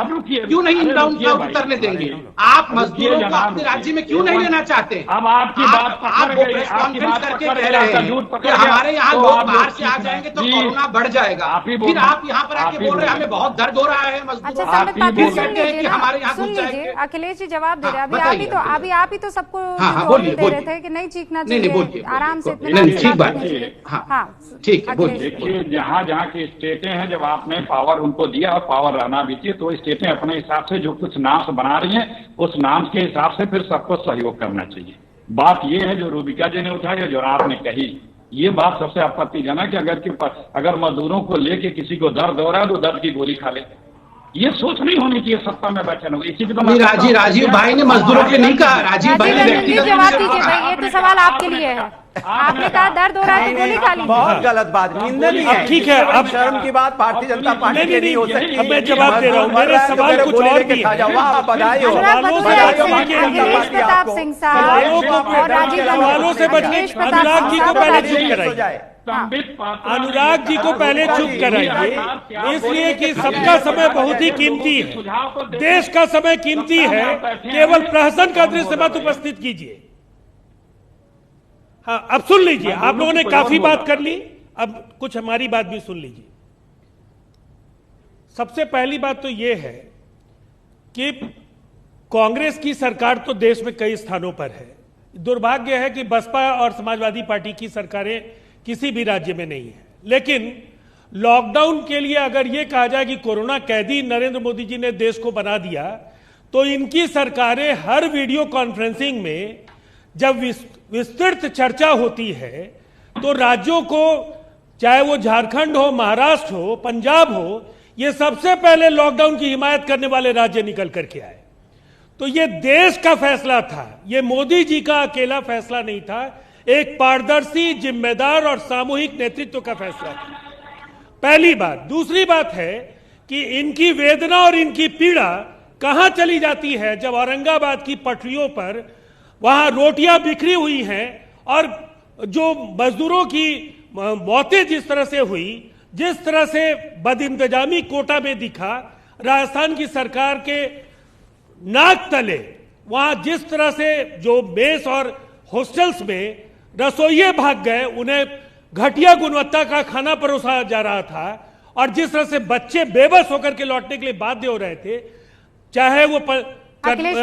क्यों नहीं इनबाउंड फ्लाइट उतरने देंगे? आप मजदूरों को अपने राज्य में क्यों नहीं लेना चाहते? अब आपकी बात आप वो प्रेस कॉन्फ्रेंस करके कह रहे हैं कि हमारे यहाँ लोग बाहर से आ जाएंगे तो कोरोना बढ़ जाएगा, फिर आप यहाँ पर आके बोल रहे हैं हमें बहुत दर्द हो रहा है मजदूरों का, फिर कहते हैं कि हमारे यहाँ घुस जाएंगे। अखिलेश जी जवाब दे रहे हैं, अभी आप ही तो सबको दे रहे थे कि नहीं चीखना चाहिए, आराम से, ठीक बात है, हाँ ठीक है, देखिए जहाँ जहाँ की स्टेटें हैं, जब आपने पावर उनको दिया और पावर रहना भी चाहिए, तो स्टेटें अपने हिसाब से जो कुछ नाम्स बना रही हैं उस नाम्स के हिसाब से फिर सबको सहयोग करना चाहिए। बात ये है जो रूबिका जी ने उठाई और जो आपने कही, ये बात सबसे आपत्तिजनक है। अगर मजदूरों को लेके किसी को दर्द हो रहा है तो दर्द की गोली खा ले, ये सोच नहीं होनी चाहिए सत्ता में बैठे लोग। इसी तो नहीं, राजीव भाई ने मजदूरों के नहीं कहा, राजीव भाई ने व्यक्तिगत जवाब दीजिए भाई, ये तो सवाल आपके लिए है। आपने कहा दर्द हो रहा है तो गोली खा ली। बहुत गलत बात, निंदनीय है। ठीक है, अब शर्म की बात भारतीय जनता पार्टी की नहीं हो सकती। अब मैं जवाब दे रहा हूँ, मेरे सवाल कुछ और भी है। बधाई हो, प्रताप सिंह साहब और राजीव सवालों से बचने अनुराग जी को पहले चुप कराइए, अनुराग जी को पहले चुप कराइए, इसलिए कि सबका समय बहुत ही कीमती है, देश का समय कीमती है, केवल प्रहसन का दृश्य मत उपस्थित कीजिए। हाँ, अब सुन लीजिए, आप लोगों ने काफी बात कर ली, अब कुछ हमारी बात भी सुन लीजिए। सबसे पहली बात तो यह है कि कांग्रेस की सरकार तो देश में कई स्थानों पर है। दुर्भाग्य है कि बसपा और समाजवादी पार्टी की सरकारें किसी भी राज्य में नहीं है। लेकिन लॉकडाउन के लिए अगर यह कहा जाए कि कोरोना कैदी नरेंद्र मोदी जी ने देश को बना दिया, तो इनकी सरकारें हर वीडियो कॉन्फ्रेंसिंग में जब विस्तृत चर्चा होती है तो राज्यों को, चाहे वो झारखंड हो, महाराष्ट्र हो, पंजाब हो, ये सबसे पहले लॉकडाउन की हिमायत करने वाले राज्य निकल करके आए। तो ये देश का फैसला था, ये मोदी जी का अकेला फैसला नहीं था, एक पारदर्शी, जिम्मेदार और सामूहिक नेतृत्व का फैसला था। पहली बात। दूसरी बात है कि इनकी वेदना और इनकी पीड़ा कहां चली जाती है जब औरंगाबाद की पटरियों पर वहां रोटियां बिखरी हुई हैं और जो मजदूरों की मौतें जिस तरह से हुई, जिस तरह से बदइंतजामी कोटा में दिखा, राजस्थान की सरकार के नाक तले वहां जिस तरह से जो मेस और हॉस्टल्स में रसोइये भाग गए, उन्हें घटिया गुणवत्ता का खाना परोसा जा रहा था, और जिस तरह से बच्चे बेबस होकर के लौटने के लिए बाध्य हो रहे थे, चाहे वो आपके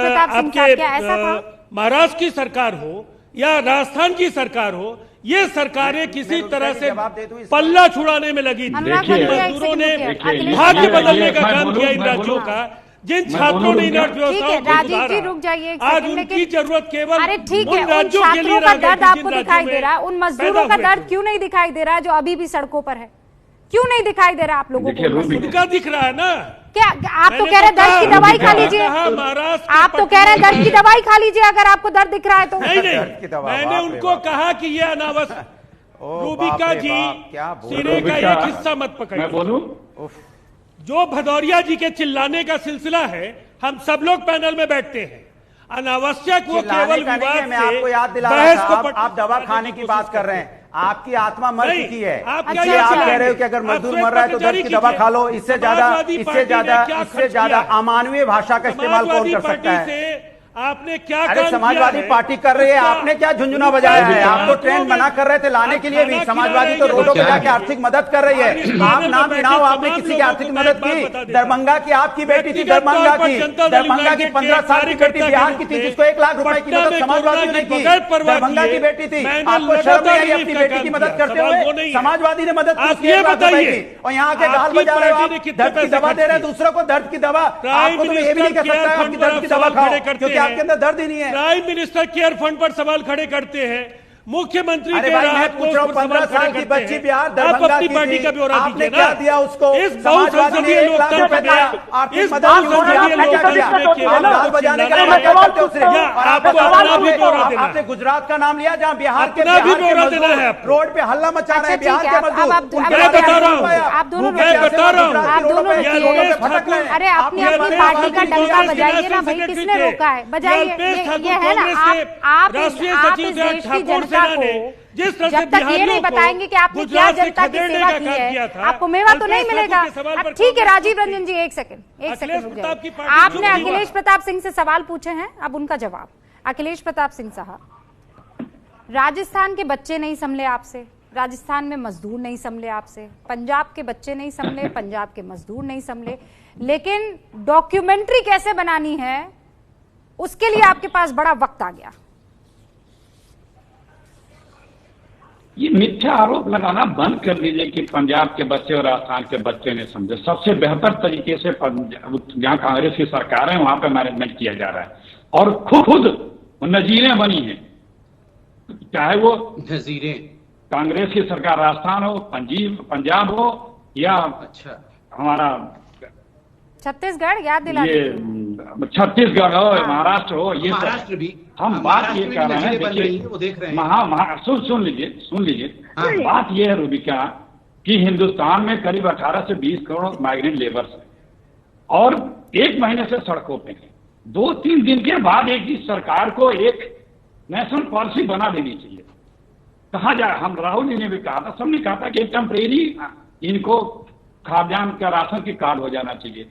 महाराष्ट्र की सरकार हो या राजस्थान की सरकार हो, ये सरकारें किसी तरह से पल्ला छुड़ाने में लगी थी। मजदूरों ने भाग्य बदलने का काम किया इन राज्यों का, जिन छात्रों ने इन अर्थव्यवस्थाओं को सुधारा, आज उनकी जरूरत केवल उन राज्यों के लिए का दर्द आपको दिखाई दे रहा है, उन मजदूरों का दर्द क्यों नहीं दिखाई दे रहा है जो अभी भी सड़कों पर है? क्यों नहीं दिखाई दे रहा आप लोगों को? उनका दिख रहा है ना। क्या आप तो कह रहे हैं दर्द की दवाई खा लीजिए, आप तो कह रहे हैं दर्द की दवाई खा लीजिए अगर आपको दर्द दिख रहा है तो। नहीं, मैंने उनको कहा कि ये अनावश्यक, रूबिका जी सिरे का एक हिस्सा मत पकड़िए। बोलूं? जो भदौरिया जी के चिल्लाने का सिलसिला है, हम सब लोग पैनल में बैठते हैं, अनावश्यक वो केवल विवाद से मैं आपको याद दिला रहा था, आप दवा खाने की बात कर रहे हैं, आपकी आत्मा मर चुकी है। आप कह रहे हो कि अगर मजदूर मर रहा है तो दर्द की दवा खा लो, इससे ज्यादा अमानवीय भाषा का इस्तेमाल कौन कर सकता है? आपने क्या अरे समाजवादी पार्टी कर रही है, आपने क्या झुंझुना बजाया है? आप तो ट्रेन बना कर रहे थे लाने के लिए भी, समाजवादी तो रोडों पे जाके आर्थिक मदद कर रही है। आप नाम गिनाओ, आपने किसी की आर्थिक मदद की? दरभंगा की आपकी बेटी थी, दरभंगा की 15 साल की बेटी बिहार की थी, जिसको 1 लाख रुपए की मदद समाजवादी ने की। दरभंगा की बेटी थी, आपको शर्म नहीं आई अपनी बेटी की मदद करते हुए? समाजवादी ने मदद की 1 लाख रुपए की, और यहाँ के गाल बजा रहे हो आप, दर्द की दवा दे रहे हैं दूसरों को, दर्द की दवा। आपको तो ये भी नहीं कह सकता है आपकी दर्द की दवा खाओ, क्योंकि आपके अंदर दर्द ही नहीं है। प्राइम मिनिस्टर केयर फंड पर सवाल खड़े करते हैं, मुख्यमंत्री के राहत कोष पर 15 साल की बच्ची बिहार दरभंगा की पार्टी का ब्यौरा दीजिए ना। क्या दिया उसको? इस समाजवादी ने 1 लाख रुपए दिया, आर्थिक मदद आपने क्या किया? आप बजाने का क्या करते हो? आपने गुजरात का नाम लिया जहां बिहार के रोड पे हल्ला मचा रहे हैं, बिहार के मजदूर। अरे अपनी अपनी पार्टी का डंका बजाइए ना भाई, किसने रोका है? बजाइए, ये है ना, आप इस देश की जनता को जब तक ये नहीं बताएंगे कि आपने क्या जनता की सेवा की है, आपको मेवा तो नहीं मिलेगा। अब ठीक है राजीव रंजन जी, एक सेकंड रुक जाइए। आपने अखिलेश प्रताप सिंह से सवाल पूछे हैं, अब उनका जवाब। अखिलेश प्रताप सिंह साहब, राजस्थान के बच्चे नहीं संभले आपसे, राजस्थान में मजदूर नहीं संभले आपसे, पंजाब के बच्चे नहीं संभले, पंजाब के मजदूर नहीं संभले, लेकिन डॉक्यूमेंट्री कैसे बनानी है उसके लिए आपके पास बड़ा वक्त आ गया। ये मिथ्या आरोप लगाना बंद कर दीजिए कि पंजाब के बच्चे और राजस्थान के बच्चे ने समझे। सबसे बेहतर तरीके से जहां कांग्रेस की सरकार है वहां पे मैनेजमेंट किया जा रहा है, और खुद नजीरें बनी हैं, चाहे वो नजीरें कांग्रेस की सरकार राजस्थान हो, पंजाब हो या हमारा छत्तीसगढ़ याद दिला ये छत्तीसगढ़ हो महाराष्ट्र हो, ये महाराष्ट्र भी हम बात ये कर रहे हैं, देखिए वो देख रहे हैं। सुन लीजिए बात ये है रूबिका कि हिंदुस्तान में करीब 18 से 20 करोड़ माइग्रेंट लेबर्स हैं और 1 महीने से सड़कों पे हैं। 2-3 दिन के बाद एक ही सरकार को एक नेशनल पॉलिसी बना देनी चाहिए। कहा जाए, हम राहुल जी ने भी कहा था, सबने कहा था कि टेम्परेरी इनको खाद्यान्न का राशन की कार्ड हो जाना चाहिए।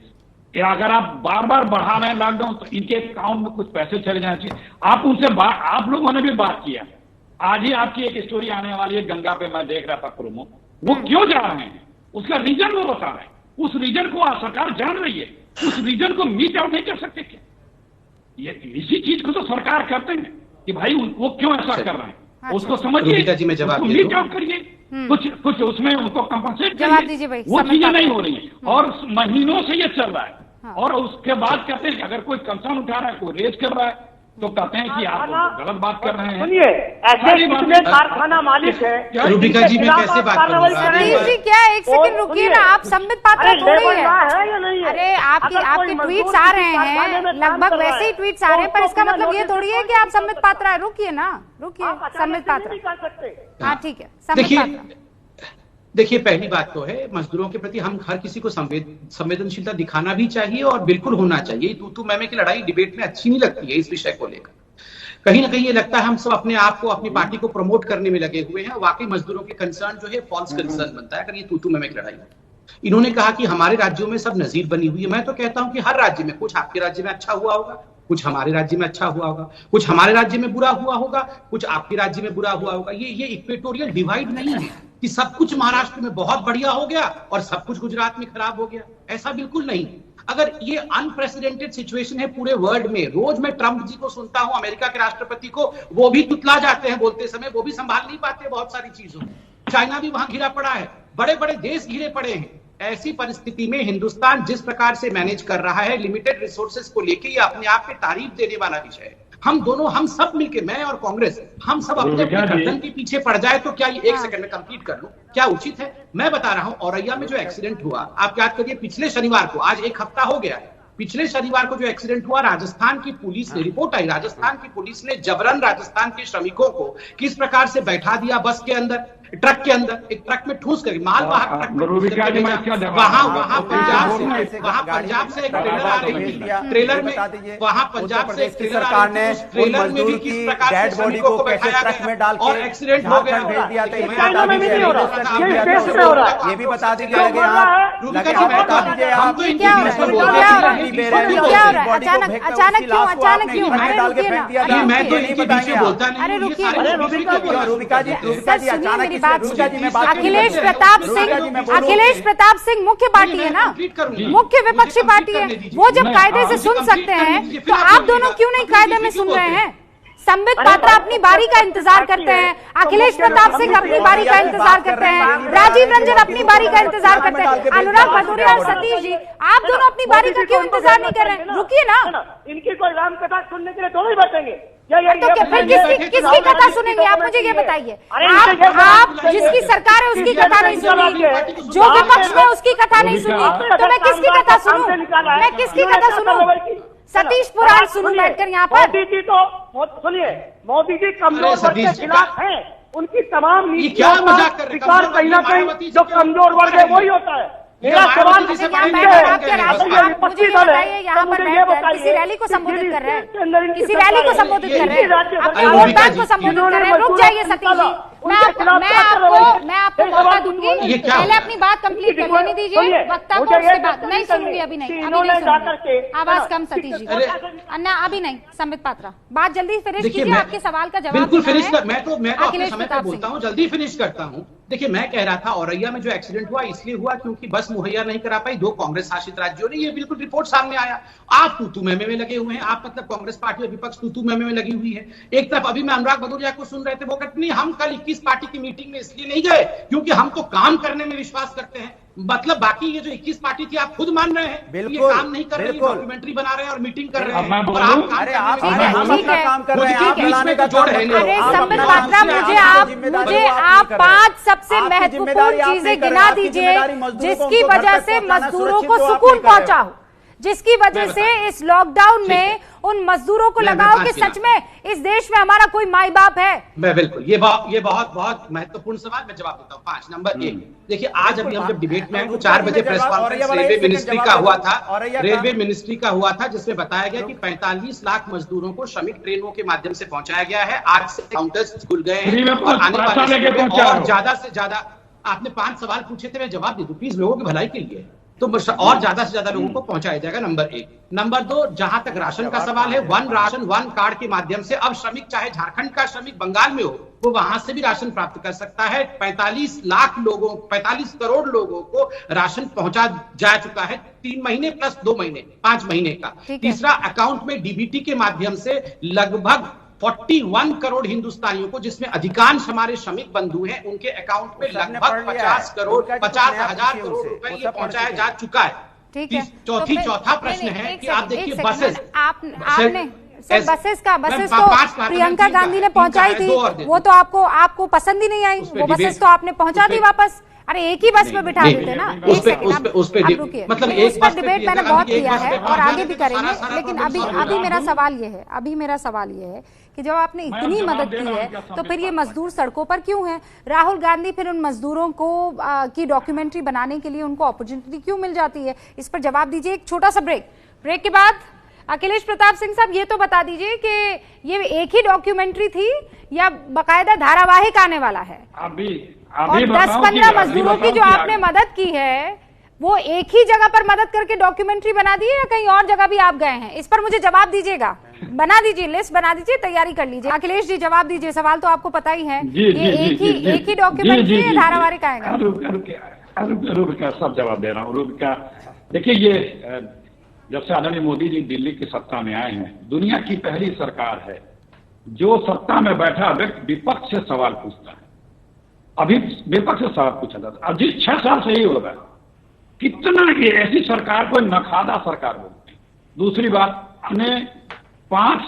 या अगर आप बार बार बढ़ा रहे हैं लॉकडाउन तो इनके अकाउंट में कुछ पैसे चले जाना चाहिए। आप उनसे आप लोगों ने भी बात किया। आज ही आपकी एक स्टोरी आने वाली है गंगा पे, मैं देख रहा था प्रोमो। वो क्यों जा रहे हैं, उसका रीजन वो बता रहे हैं। उस रीजन को सरकार जान रही है, उस रीजन को मीट आउट नहीं कर सकते क्या? ये इसी चीज को तो सरकार करते हैं कि भाई वो क्यों ऐसा कर रहे हैं, उसको समझिए, जी मैं जवाब मीट आउट करिए, कुछ उसमें उनको कंपनसेट करिए। वो चीजें नहीं हो रही है और महीनों से ये चल रहा है। और उसके बाद कहते हैं कि अगर कोई कंसर्न उठा रहा है, कोई रेज कर रहा है तो कहते हैं कि आप गलत बात कर रहे हैं। सुनिए, ऐसे कितने कारखाना मालिक है। रूबिका जी मैं कैसे बात करूंगा? सतीश जी क्या, एक सेकंड रुकिए ना, आप संबित पात्रा थोड़ी है। अरे आपके ट्वीट्स आ रहे हैं, लगभग वैसे ही ट्वीट्स आ रहे हैं, पर इसका मतलब ये थोड़ी है कि आप संबित पात्रा है। रुकिए ना, रुकिए संबित पात्रा। हाँ ठीक है, संबित पात्रा। देखिए पहली बात तो है, मजदूरों के प्रति हम हर किसी को संवेदनशीलता दिखाना भी चाहिए और बिल्कुल होना चाहिए। तू मैमे की लड़ाई डिबेट में अच्छी नहीं लगती है इस विषय को लेकर। कहीं ना कहीं ये लगता है हम सब अपने आप को, अपनी पार्टी को प्रमोट करने में लगे हुए हैं। वाकई मजदूरों के कंसर्न जो है फॉल्स कंसर्न बनता है अगर ये तू मैमे की लड़ाई है। इन्होंने कहा कि हमारे राज्यों में सब नजीर बनी हुई है। मैं तो कहता हूं कि हर राज्य में, कुछ आपके राज्य में अच्छा हुआ होगा, कुछ हमारे राज्य में अच्छा हुआ होगा, कुछ हमारे राज्य में बुरा हुआ होगा, कुछ आपके राज्य में बुरा हुआ होगा। ये इक्वेटोरियल डिवाइड नहीं है कि सब कुछ महाराष्ट्र में बहुत बढ़िया हो गया और सब कुछ गुजरात में खराब हो गया। ऐसा बिल्कुल नहीं। अगर ये अनप्रेसिडेंटेड सिचुएशन है पूरे वर्ल्ड में, रोज मैं ट्रंप जी को सुनता हूं, अमेरिका के राष्ट्रपति को, वो भी तुतला जाते हैं बोलते समय, वो भी संभाल नहीं पाते बहुत सारी चीजों। चाइना भी वहां घिरा पड़ा है, बड़े बड़े देश घिरे पड़े हैं। ऐसी परिस्थिति में हिंदुस्तान जिस प्रकार से मैनेज कर रहा है लिमिटेड रिसोर्सेज को लेके, ये अपने आप में तारीफ देने वाला विषय है। हम सब मिलके, मैं और कांग्रेस, हम सब अपने गर्दन के पीछे पड़ जाए तो क्या, ये 1 सेकंड में कंप्लीट कर लूं, क्या उचित है? मैं बता रहा हूं, औरैया में जो एक्सीडेंट हुआ, आप याद करिए पिछले शनिवार को, आज 1 हफ्ता हो गया है, पिछले शनिवार को जो एक्सीडेंट हुआ, राजस्थान की पुलिस ने, रिपोर्ट आई, राजस्थान की पुलिस ने जबरन राजस्थान के श्रमिकों को किस प्रकार से बैठा दिया बस के अंदर, ट्रक के अंदर, एक ट्रक में ठूस करके, माल वाहक ट्रक में वहां पंजाब से एक ट्रेलर आ रही थी, ट्रेलर में वहां पंजाब से एक सरकार ने ट्रेलर में भी किस प्रकार से श्रमिकों को बैठाया ट्रक में डाल और एक्सीडेंट हो गया, भेज दिया था। ये भी बता दीजिए अचानक क्यों? मैं तो इनके पीछे बोलता नहीं। अरे रूबिका जी अचानक अखिलेश प्रताप सिंह मुख्य पार्टी है ना, मुख्य विपक्षी पार्टी है, वो जब कायदे से सुन सकते हैं तो आप दोनों क्यों नहीं कायदे में सुन रहे हैं? संबित पात्रा अपनी बारी का इंतजार करते हैं, अखिलेश प्रताप सिंह अपनी बारी का इंतजार करते हैं, राजीव रंजन अपनी बारी का इंतजार करते हैं, अनुराग भदौरिया और सतीश जी आप दोनों अपनी बारी का क्यों इंतजार नहीं कर रहे हैं? रुकिए ना, इनकी कोई राम कथा सुनने के लिए थोड़ा ही बैठेंगे। तो फिर किसकी कथा सुनेंगे? आप मुझे ये बताइए, आप जिसकी सरकार है उसकी कथा नहीं सुनी, जो विपक्ष में उसकी कथा नहीं सुनी, तो मैं किसकी कथा सुनूं? मैं किसकी कथा सुनूं? सतीश पुराण सुनूं बैठकर यहाँ पर? मोदी जी तो सुनिए, मोदी जी कमजोर वर्ग के खिलाफ हैं, उनकी तमाम नीतियों का विकार कहीं ना कहीं जो कमजोर वर्ग है वही होता है। मेरा सवाल किसी रैली को संबोधित कर रहे हैं, किसी रैली को संबोधित कर रहे हैं, अपने वोट बैंक को संबोधित कर रहे हैं। रुक जाइए सतीश जी, मैं आपको मौका दूंगी, पहले अपनी बात कंप्लीट कर लेने दीजिए, वक्ता को उसके बाद नहीं सुनूंगी, अभी नहीं सुनूंगी, आवाज कम सतीश जी, अन्ना अभी नहीं। संबित पात्रा बात जल्दी फिनिश कीजिए, आपके सवाल का जवाब बिल्कुल फिनिश कर, मैं तो अपने समय पे बोलता हूँ, जल्दी फिनिश करता हूँ। देखिए मैं कह रहा था औरैया में जो एक्सीडेंट हुआ इसलिए हुआ क्योंकि बस मुहैया नहीं करा पाई 2 कांग्रेस शासित राज्यों ने, ये बिल्कुल रिपोर्ट सामने आया। आप तू मैमे में लगे हुए हैं, आप मतलब कांग्रेस पार्टी और विपक्ष तू मैमे में लगी हुई है। एक तरफ अभी मैं अनुराग भदौरिया को सुन रहे थे, वो कहते नहीं हम कल 21 पार्टी की मीटिंग में इसलिए नहीं गए क्योंकि हम तो काम करने में विश्वास करते हैं। मतलब बाकी ये जो 21 पार्टी थी आप खुद मान रहे हैं, ये काम नहीं कर रही, डॉक्यूमेंट्री बना रहे हैं और मीटिंग कर रहे हैं, और आप काम कर रहे हैं। अरे संबित पात्रा मुझे आप 5 सबसे महत्वपूर्ण चीजें गिना दीजिए जिसकी वजह से मजदूरों को सुकून पहुंचा हो, जिसकी वजह से इस लॉकडाउन में उन मजदूरों को लगाओ कि सच में इस देश में हमारा कोई माई बाप है? मैं बिल्कुल ये बहुत बहुत महत्वपूर्ण सवाल, मैं जवाब देता हूँ। 5 नंबर 1, देखिए आज अभी हम जब डिबेट में आए तो 4 बजे प्रेस कॉन्फ्रेंस रेलवे मिनिस्ट्री का हुआ था, रेलवे मिनिस्ट्री का हुआ था, जिसमें बताया गया कि 45 लाख मजदूरों को श्रमिक ट्रेनों के माध्यम से पहुंचाया गया है। आज से काउंटर्स खुल गए हैं और आने वाले और ज्यादा से ज्यादा, आपने 5 सवाल पूछे थे, मैं जवाब दे दूं प्लीज, लोगों की भलाई के लिए, तो और ज्यादा से ज्यादा लोगों को पहुंचाया जाएगा। नंबर 1। नंबर 2, जहां तक राशन का सवाल है, 1 राशन 1 कार्ड के माध्यम से अब श्रमिक, चाहे झारखंड का श्रमिक बंगाल में हो, वो वहां से भी राशन प्राप्त कर सकता है। 45 लाख लोगों, 45 करोड़ लोगों को राशन पहुंचा जा चुका है, 3 महीने प्लस 2 महीने, 5 महीने का। तीसरा, अकाउंट में डीबीटी के माध्यम से लगभग 41 करोड़ हिंदुस्तानियों को, जिसमें अधिकांश हमारे श्रमिक बंधु हैं, उनके अकाउंट में लगभग 50,000 करोड़ रुपए ये पहुंचाया जा चुका है। ठीक है। चौथा प्रश्न है कि आप देखिए बसेस, आपने बसेस तो प्रियंका गांधी ने पहुंचाई थी, वो तो आपको पसंद ही नहीं आई, वो बसेस तो आपने पहुंचा दी वापस। अरे एक ही बस में बिठा देते ना। मतलब एक पर डिबेट मैंने बहुत किया है और आगे भी करेंगे, लेकिन अभी मेरा सवाल ये है कि जब आपने इतनी मदद की है तो फिर ये मजदूर सड़कों पर क्यों हैं? राहुल गांधी फिर उन मजदूरों को की डॉक्यूमेंट्री बनाने के लिए उनको अपॉर्चुनिटी क्यों मिल जाती है? इस पर जवाब दीजिए। एक छोटा सा ब्रेक के बाद अखिलेश प्रताप सिंह साहब ये तो बता दीजिए कि ये एक ही डॉक्यूमेंट्री थी या बकायदा धारावाहिक आने वाला है? और 10-15 मजदूरों की जो आपने मदद की है वो एक ही जगह पर मदद करके डॉक्यूमेंट्री बना दी है या कहीं और जगह भी आप गए हैं? इस पर मुझे जवाब दीजिएगा। बना दीजिए, लिस्ट बना दीजिए, तैयारी कर लीजिए। अखिलेश जी जवाब दीजिए, सवाल तो आपको पता ही है। ये एक ही डॉक्यूमेंट्री है, धारावाहिक आएगा? रूबिका सब जवाब दे रहा हूँ। रूबिका देखिए, ये जब से आदरणीय मोदी जी दिल्ली की सत्ता में आए हैं, दुनिया की पहली सरकार है जो सत्ता में बैठा व्यक्ति विपक्ष से सवाल पूछता है। अभी विपक्ष से सवाल पूछा जाता, अब जिस 6 साल से ही होगा, कितना ये ऐसी सरकार को नखादा सरकार बोलते हैं। दूसरी बात, हमने 5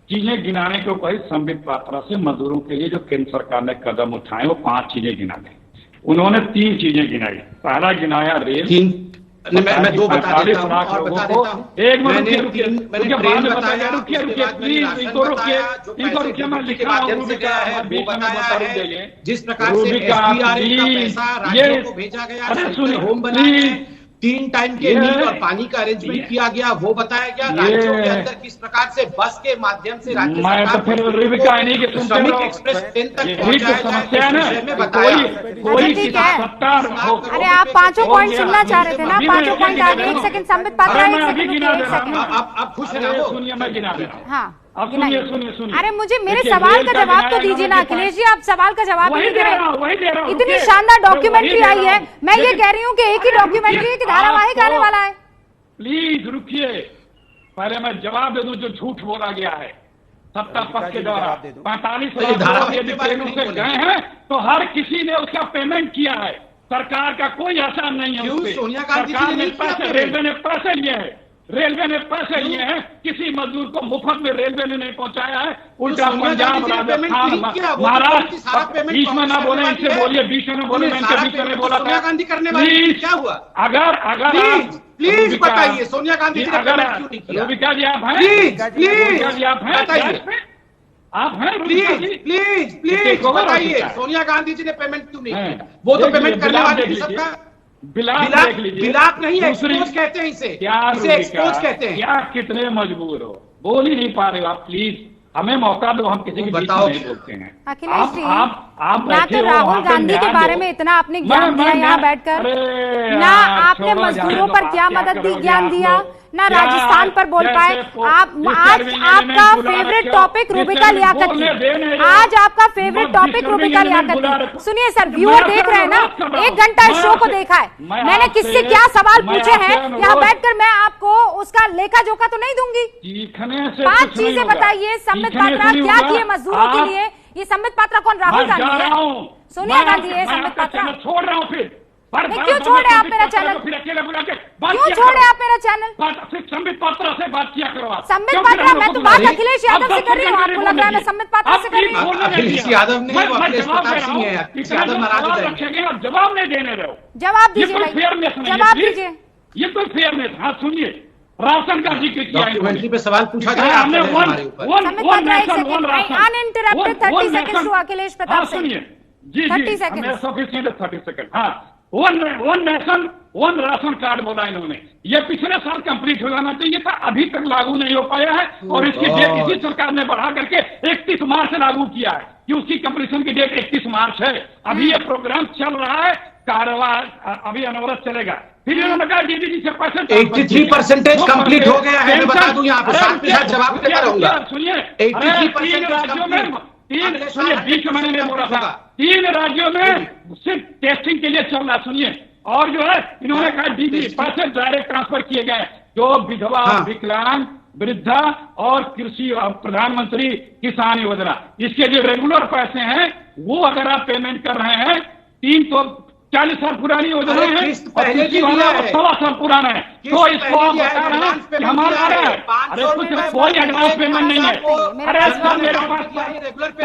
चीजें गिनाने को कही संबित पात्रा से, मजदूरों के लिए जो केंद्र सरकार ने कदम उठाए वो 5 चीजें गिना दी। उन्होंने 3 चीजें गिनाई। पहला गिनाया रेल, मैं 2 बता देता हूं और बता देता हूं। एक मिनट रुकिए, मैं लिख रहा हूं। जिस प्रकार से एसडीआरएफ का पैसा राज्यों को भेजा गया, होम बनाए, 3 टाइम के मील और पानी का अरेंजमेंट किया गया, वो बताया गया। राज्यों के अंदर किस प्रकार से बस के माध्यम से राज्य श्रमिक एक्सप्रेस ट्रेन तक पहुंचाया जाए में बताया। अरे आप 5 पॉइंट सुनना चाह रहे थे ना, 5 पॉइंट आगे। 1 सेकंड संबित पात्रा, 1 सेकंड। आप खुश है ना? वो सुनिए, मैं गिना दे रहा हूं। हाँ, अब सुनिए। अरे मुझे मेरे सवाल का जवाब तो दीजिए ना अखिलेश जी, आप सवाल का जवाब नहीं दे रहे। इतनी शानदार डॉक्यूमेंट्री आई है, मैं ये कह रही हूँ कि एक ही डॉक्यूमेंट्री की धारावाहिक आने वाला है। प्लीज रुकिए, पहले मैं जवाब दे दूं जो झूठ बोला गया है। सत्ता पक्ष के द्वारा 45 लाख यदि ट्रेनों से गए हैं तो हर किसी ने उसका पेमेंट किया है। सरकार का कोई एहसान नहीं है। सोनिया गांधी सरकार ने पैसे, रेलवे ने पैसे लिए हैं, रेलवे ने पैसे लिए हैं। किसी मजदूर को मुफ्त में रेलवे ने नहीं पहुंचाया है। उल्टा पंजाब, राजस्थान, महाराष्ट्र, बीच में ना बोले, इनसे बोलिए, बीच में बोले, मैं इनके बीच में बोला था। गांधी करने वाली क्या हुआ? अगर प्लीज बताइए, सोनिया गांधी रूबिका जी आप हैं? प्लीज आप हैं? आप हैं? प्लीज बताइए, सोनिया गांधी जी ने पेमेंट क्यों नहीं किया? वो तो पेमेंट करने वाले भी सबका बिलाप नहीं है, एक्सपोज कहते हैं इसे एक्सपोज कहते हैं। क्या कितने मजबूर हो, बोल ही नहीं पा रहे हो आप? प्लीज हमें मौका दो, हम किसी के बीच में नहीं बोलते हैं। अखिलेश जी, ना तो राहुल गांधी के बारे में इतना आपने ज्ञान दिया यहाँ बैठकर, ना आपने मजदूरों पर क्या मदद दी ज्ञान दिया, ना राजस्थान पर बोल पाए। आज आपका फेवरेट टॉपिक रूबिका लियाकत थी। आज आपका फेवरेट टॉपिक रूबिका लियाकत थी। सुनिए सर, व्यूअर देख रहे हैं ना, 1 घंटा इस शो को देखा है मैंने, किससे क्या सवाल पूछे हैं यहाँ बैठकर, मैं आपको उसका लेखा जोखा तो नहीं दूंगी। 5 चीजें बताइए संबित पात्रा क्या किए मजदूरों के लिए। ये संबित पात्रा कौन? राहुल गांधी है, सोनिया गांधी है संबित पात्रा। छोड़ रहा हूँ फिर क्यों छोड़े आप मेरा चैनल? क्यों छोड़े आप मेरा चैनल? संबित पात्रा से बात किया करो। संबित पात्रा, मैं तो बात अखिलेश यादव से कर रही हूँ, आपको लग रहा है मैं संबित पात्रा से कर रही हूँ? अखिलेश यादव नहीं, वो अखिलेश प्रताप सिंह है। अखिलेश यादव नाराज हो जाएंगे। जवाब नहीं देने रहो। जवाब दीजिए, जवाब दीजिए। ये तो फेयरनेस। हाँ सुनिए, राशन का जिक्र किया। डॉक्यूमेंट्री पे सवाल पूछा जाए हमने अखिलेश प्रताप सिंह, जी 30 सेकंड। 30 सेकंड। हाँ, one nation one ration card बोला इन्होंने। ये पिछले साल कंप्लीट हो जाना चाहिए था, अभी तक लागू नहीं हो पाया है और इसकी डेट इसी सरकार ने बढ़ा करके 31 मार्च से लागू किया है कि उसकी कंप्लीशन की डेट 31 मार्च है। अभी ये प्रोग्राम चल रहा है, कार्यवाही अभी अनवरत चलेगा। फिर इन्होंने कहा डीडीजी से पैसे 83% कंप्लीट हो गया है। मैं बता दूं यहाँ पे साथ में साथ जवाब देता रहूंगा। सुनिए, 83% राज्यों में सुनिए, बीच में मैंने बोला था 3 राज्यों में सिर्फ टेस्टिंग के लिए चल रहा। सुनिए, और जो है इन्होंने कहा डीडी पैसे डायरेक्ट ट्रांसफर किए गए, जो विधवा, विकलांग, वृद्धा और कृषि और प्रधानमंत्री किसान योजना, इसके जो रेगुलर पैसे हैं वो अगर आप पेमेंट कर रहे हैं, 40 साल पुरानी योजना है और 1.25 साल पुराना है, तो इसको आप बता रहे हैं कि हमारा आ रहा है। अरे कुछ कोई एडवांस पेमेंट नहीं है। अरे सर मेरे पास,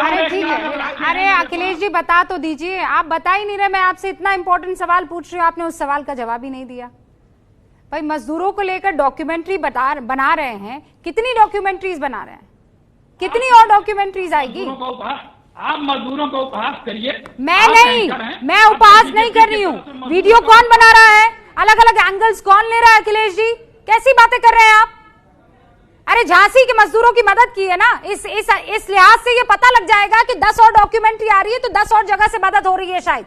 अरे ठीक है, अरे अखिलेश जी बता तो दीजिए, आप बता ही नहीं रहे। मैं आपसे इतना इंपॉर्टेंट सवाल पूछ रही हूँ, आपने उस सवाल का जवाब ही नहीं दिया। भाई मजदूरों को लेकर डॉक्यूमेंट्री बना रहे हैं, कितनी डॉक्यूमेंट्रीज बना रहे हैं, कितनी और डॉक्यूमेंट्रीज आएगी? आप मजदूरों को उपहास करिए। मैं नहीं, मैं उपहास नहीं कर रही हूँ। वीडियो कौन बना रहा है, अलग अलग एंगल्स कौन ले रहा है? अखिलेश जी कैसी बातें कर रहे हैं आप? अरे झांसी के मजदूरों की मदद की है ना, इस लिहाज से ये पता लग जाएगा कि 10 और डॉक्यूमेंट्री आ रही है तो 10 और जगह से मदद हो रही है शायद।